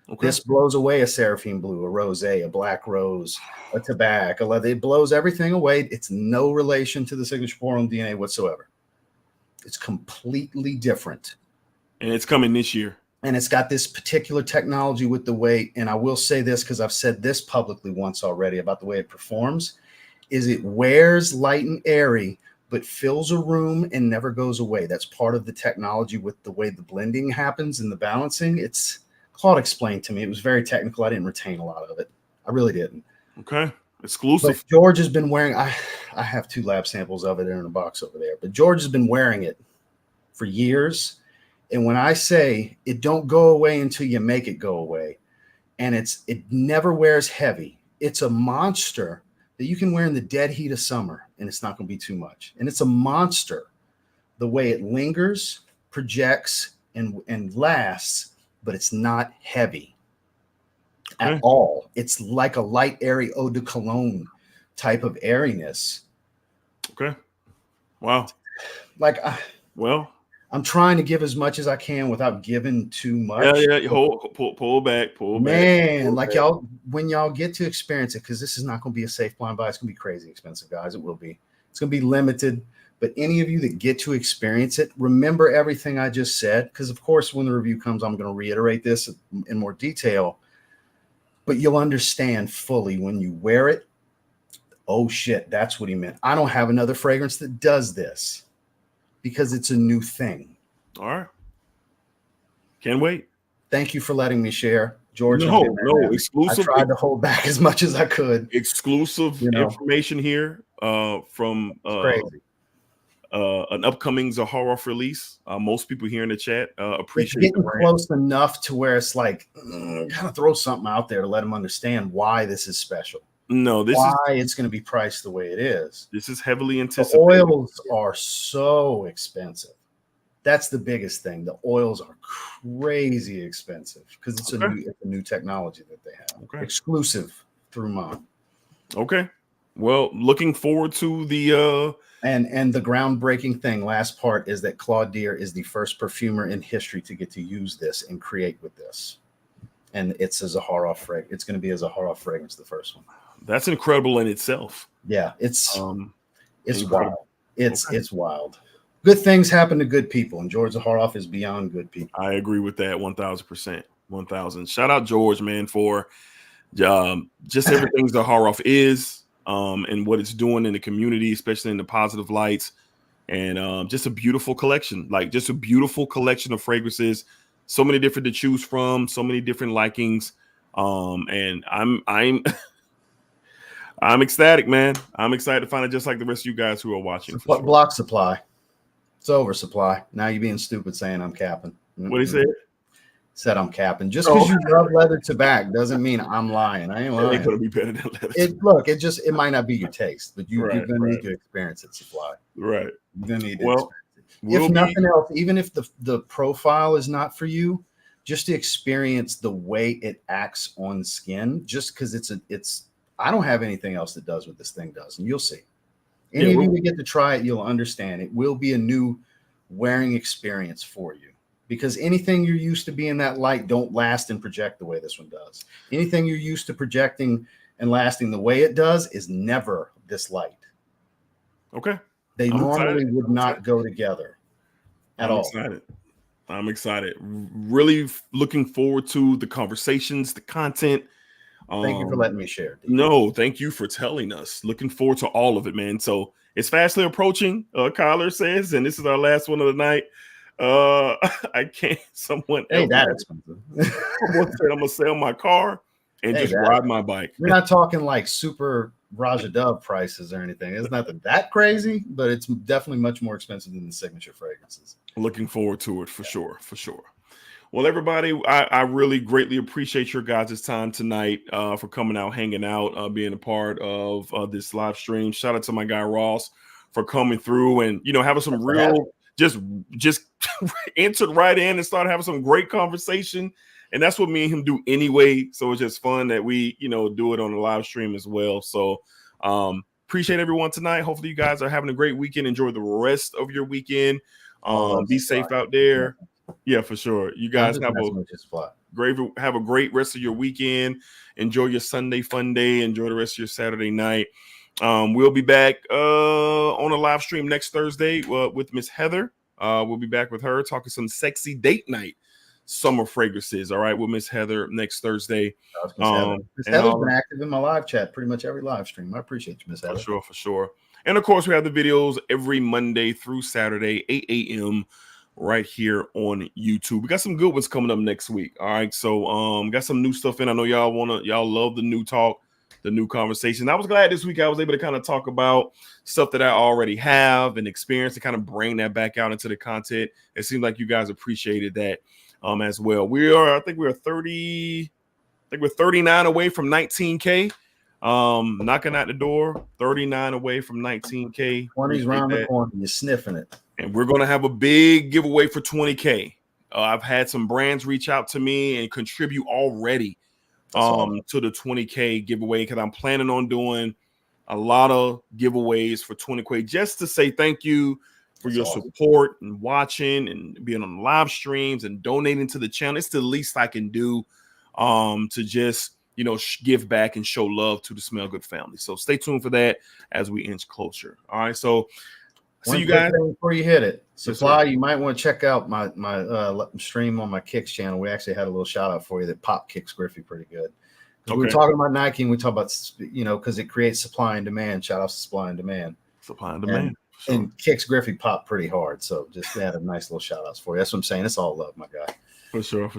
Okay. This blows away a Seraphine Blue, a Rosé, a Black Rose, a Tobacco, a leather. It blows everything away. It's no relation to the Signature Pour Homme DNA whatsoever. It's completely different. And it's coming this year. And it's got this particular technology with the way, and I will say this because I've said this publicly once already about the way it performs, is it wears light and airy, but fills a room and never goes away. That's part of the technology with the way the blending happens and the balancing. It's Claude explained to me. It was very technical. I didn't retain a lot of it. I really didn't. Okay. Exclusive. But George has been wearing, I have 2 lab samples of it in a box over there, but George has been wearing it for years. And when I say it don't go away until you make it go away, and it never wears heavy. It's a monster that you can wear in the dead heat of summer, and it's not going to be too much. And it's a monster the way it lingers, projects, and lasts, but it's not heavy at all. It's like a light, airy eau de cologne type of airiness. Okay. Wow. Like, well, I'm trying to give as much as I can without giving too much. Yeah. Pull back. Man, like y'all, when y'all get to experience it, because this is not going to be a safe blind buy. It's going to be crazy expensive, guys. It will be. It's going to be limited. But any of you that get to experience it, remember everything I just said. Because, of course, when the review comes, I'm going to reiterate this in more detail. But you'll understand fully when you wear it. Oh, shit, that's what he meant. I don't have another fragrance that does this. Because it's a new thing. All right. Can't wait. Thank you for letting me share. George. No, exclusive. I tried to hold back as much as I could. Exclusive information here from crazy. An upcoming Zaharoff release. Most people here in the chat appreciate it's getting close enough to where it's like, gotta throw something out there to let them understand why this is special. No, it's going to be priced the way it is. This is heavily anticipated. The oils are so expensive. That's the biggest thing. The oils are crazy expensive because it's a new technology that they have. Okay. Exclusive through Mom. Okay. Well, looking forward to the and the groundbreaking thing. Last part is that Claude Deer is the first perfumer in history to get to use this and create with this. And it's a Zaharoff fragrance. It's going to be a Zaharoff fragrance, the first one. That's incredible in itself. Yeah, it's wild. It's wild. Good things happen to good people, and George Zaharoff is beyond good people. I agree with that 1,000%. 1,000. Shout out George, man, for just everything Zaharoff is and what it's doing in the community, especially in the positive lights, and just a beautiful collection, just a beautiful collection of fragrances. So many different to choose from, so many different likings, and I'm I'm ecstatic, man. I'm excited to find it, just like the rest of you guys who are watching. Block supply. It's oversupply. Now you're being stupid saying I'm capping. What he said? Said I'm capping. Just because you love leather tobacco doesn't mean I'm lying. I ain't lying. It ain't gonna be better than leather. It might not be your taste, but you're gonna need to experience it. Supply. Right. You're gonna need to if nothing else, even if the profile is not for you, just to experience the way it acts on skin, just because it's I don't have anything else that does what this thing does, and you'll see. Any of you that get to try it, you'll understand. It will be a new wearing experience for you, because anything you're used to being that light don't last and project the way this one does. Anything you're used to projecting and lasting the way it does is never this light. Okay. They normally would not go together at all. Excited. I'm excited. Really looking forward to the conversations, the content. Thank you for letting me share. No, thank you for telling us. Looking forward to all of it, man. So it's fastly approaching, Kyler says, and this is our last one of the night. I can't. Someone else. That expensive. Someone said I'm gonna sell my car and just ride my bike. We're not talking like super Raja Dove prices or anything. It's nothing that crazy, but it's definitely much more expensive than the signature fragrances. Looking forward to it for sure. Well, everybody, I really greatly appreciate your guys' time tonight for coming out, hanging out, being a part of this live stream. Shout out to my guy Ross for coming through and having some real just entered right in and started having some great conversation. And that's what me and him do anyway. So it's just fun that we, do it on the live stream as well. So appreciate everyone tonight. Hopefully you guys are having a great weekend. Enjoy the rest of your weekend. Be safe out there. Yeah, for sure. You guys have a great rest of your weekend. Enjoy your Sunday fun day. Enjoy the rest of your Saturday night. We'll be back on a live stream next Thursday with Miss Heather. We'll be back with her talking some sexy date night summer fragrances. All right, with Miss Heather next Thursday. Miss Heather's been active in my live chat pretty much every live stream. I appreciate you, Miss Heather. For sure. And of course, we have the videos every Monday through Saturday, 8 a.m. right here on YouTube. We got some good ones coming up next week. All right, so got some new stuff in. I know y'all love the new talk, the new conversation. I was glad this week I was able to kind of talk about stuff that I already have and experience to kind of bring that back out into the content. It seems like you guys appreciated that as well. I think we're 39 away from 19K. Knocking at the door, 39 away from 19K. 20's round the corner. You're sniffing it. And we're going to have a big giveaway for 20K. I've had some brands reach out to me and contribute already to the 20K giveaway because I'm planning on doing a lot of giveaways for 20K just to say thank you for your support and watching and being on live streams and donating to the channel. It's the least I can do to just give back and show love to the Smell Good family. So stay tuned for that as we inch closer. All right, so see you guys before you hit it. Supply, you might want to check out my stream on my Kicks channel. We actually had a little shout out for you that popped Kicks Griffey pretty good. We were talking about Nike and we talk about because it creates supply and demand. Shout out to supply and demand. And Kicks Griffey popped pretty hard. So just had a nice little shout outs for you. That's what I'm saying. It's all love, my guy. For sure.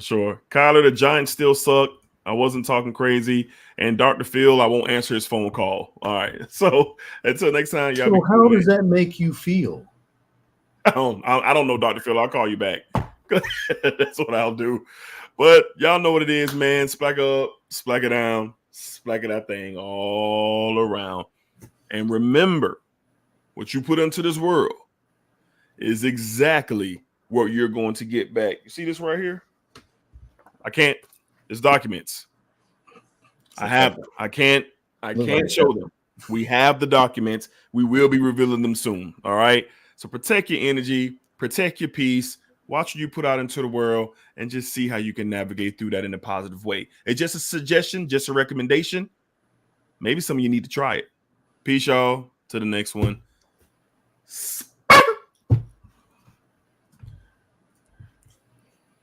Kyler, the Giants still suck. I wasn't talking crazy. And Dr. Phil, I won't answer his phone call. All right. So until next time, y'all. So how does that make you feel? I don't know, Dr. Phil. I'll call you back. That's what I'll do. But y'all know what it is, man. Splack up, splack it down, splack it that thing all around. And remember, what you put into this world is exactly what you're going to get back. You see this right here? I can't. It's documents. I have them. I can't show them. We have the documents. We will be revealing them soon. All right. So protect your energy, protect your peace, watch what you put out into the world, and just see how you can navigate through that in a positive way. It's just a suggestion, just a recommendation. Maybe some of you need to try it. Peace, y'all. To the next one.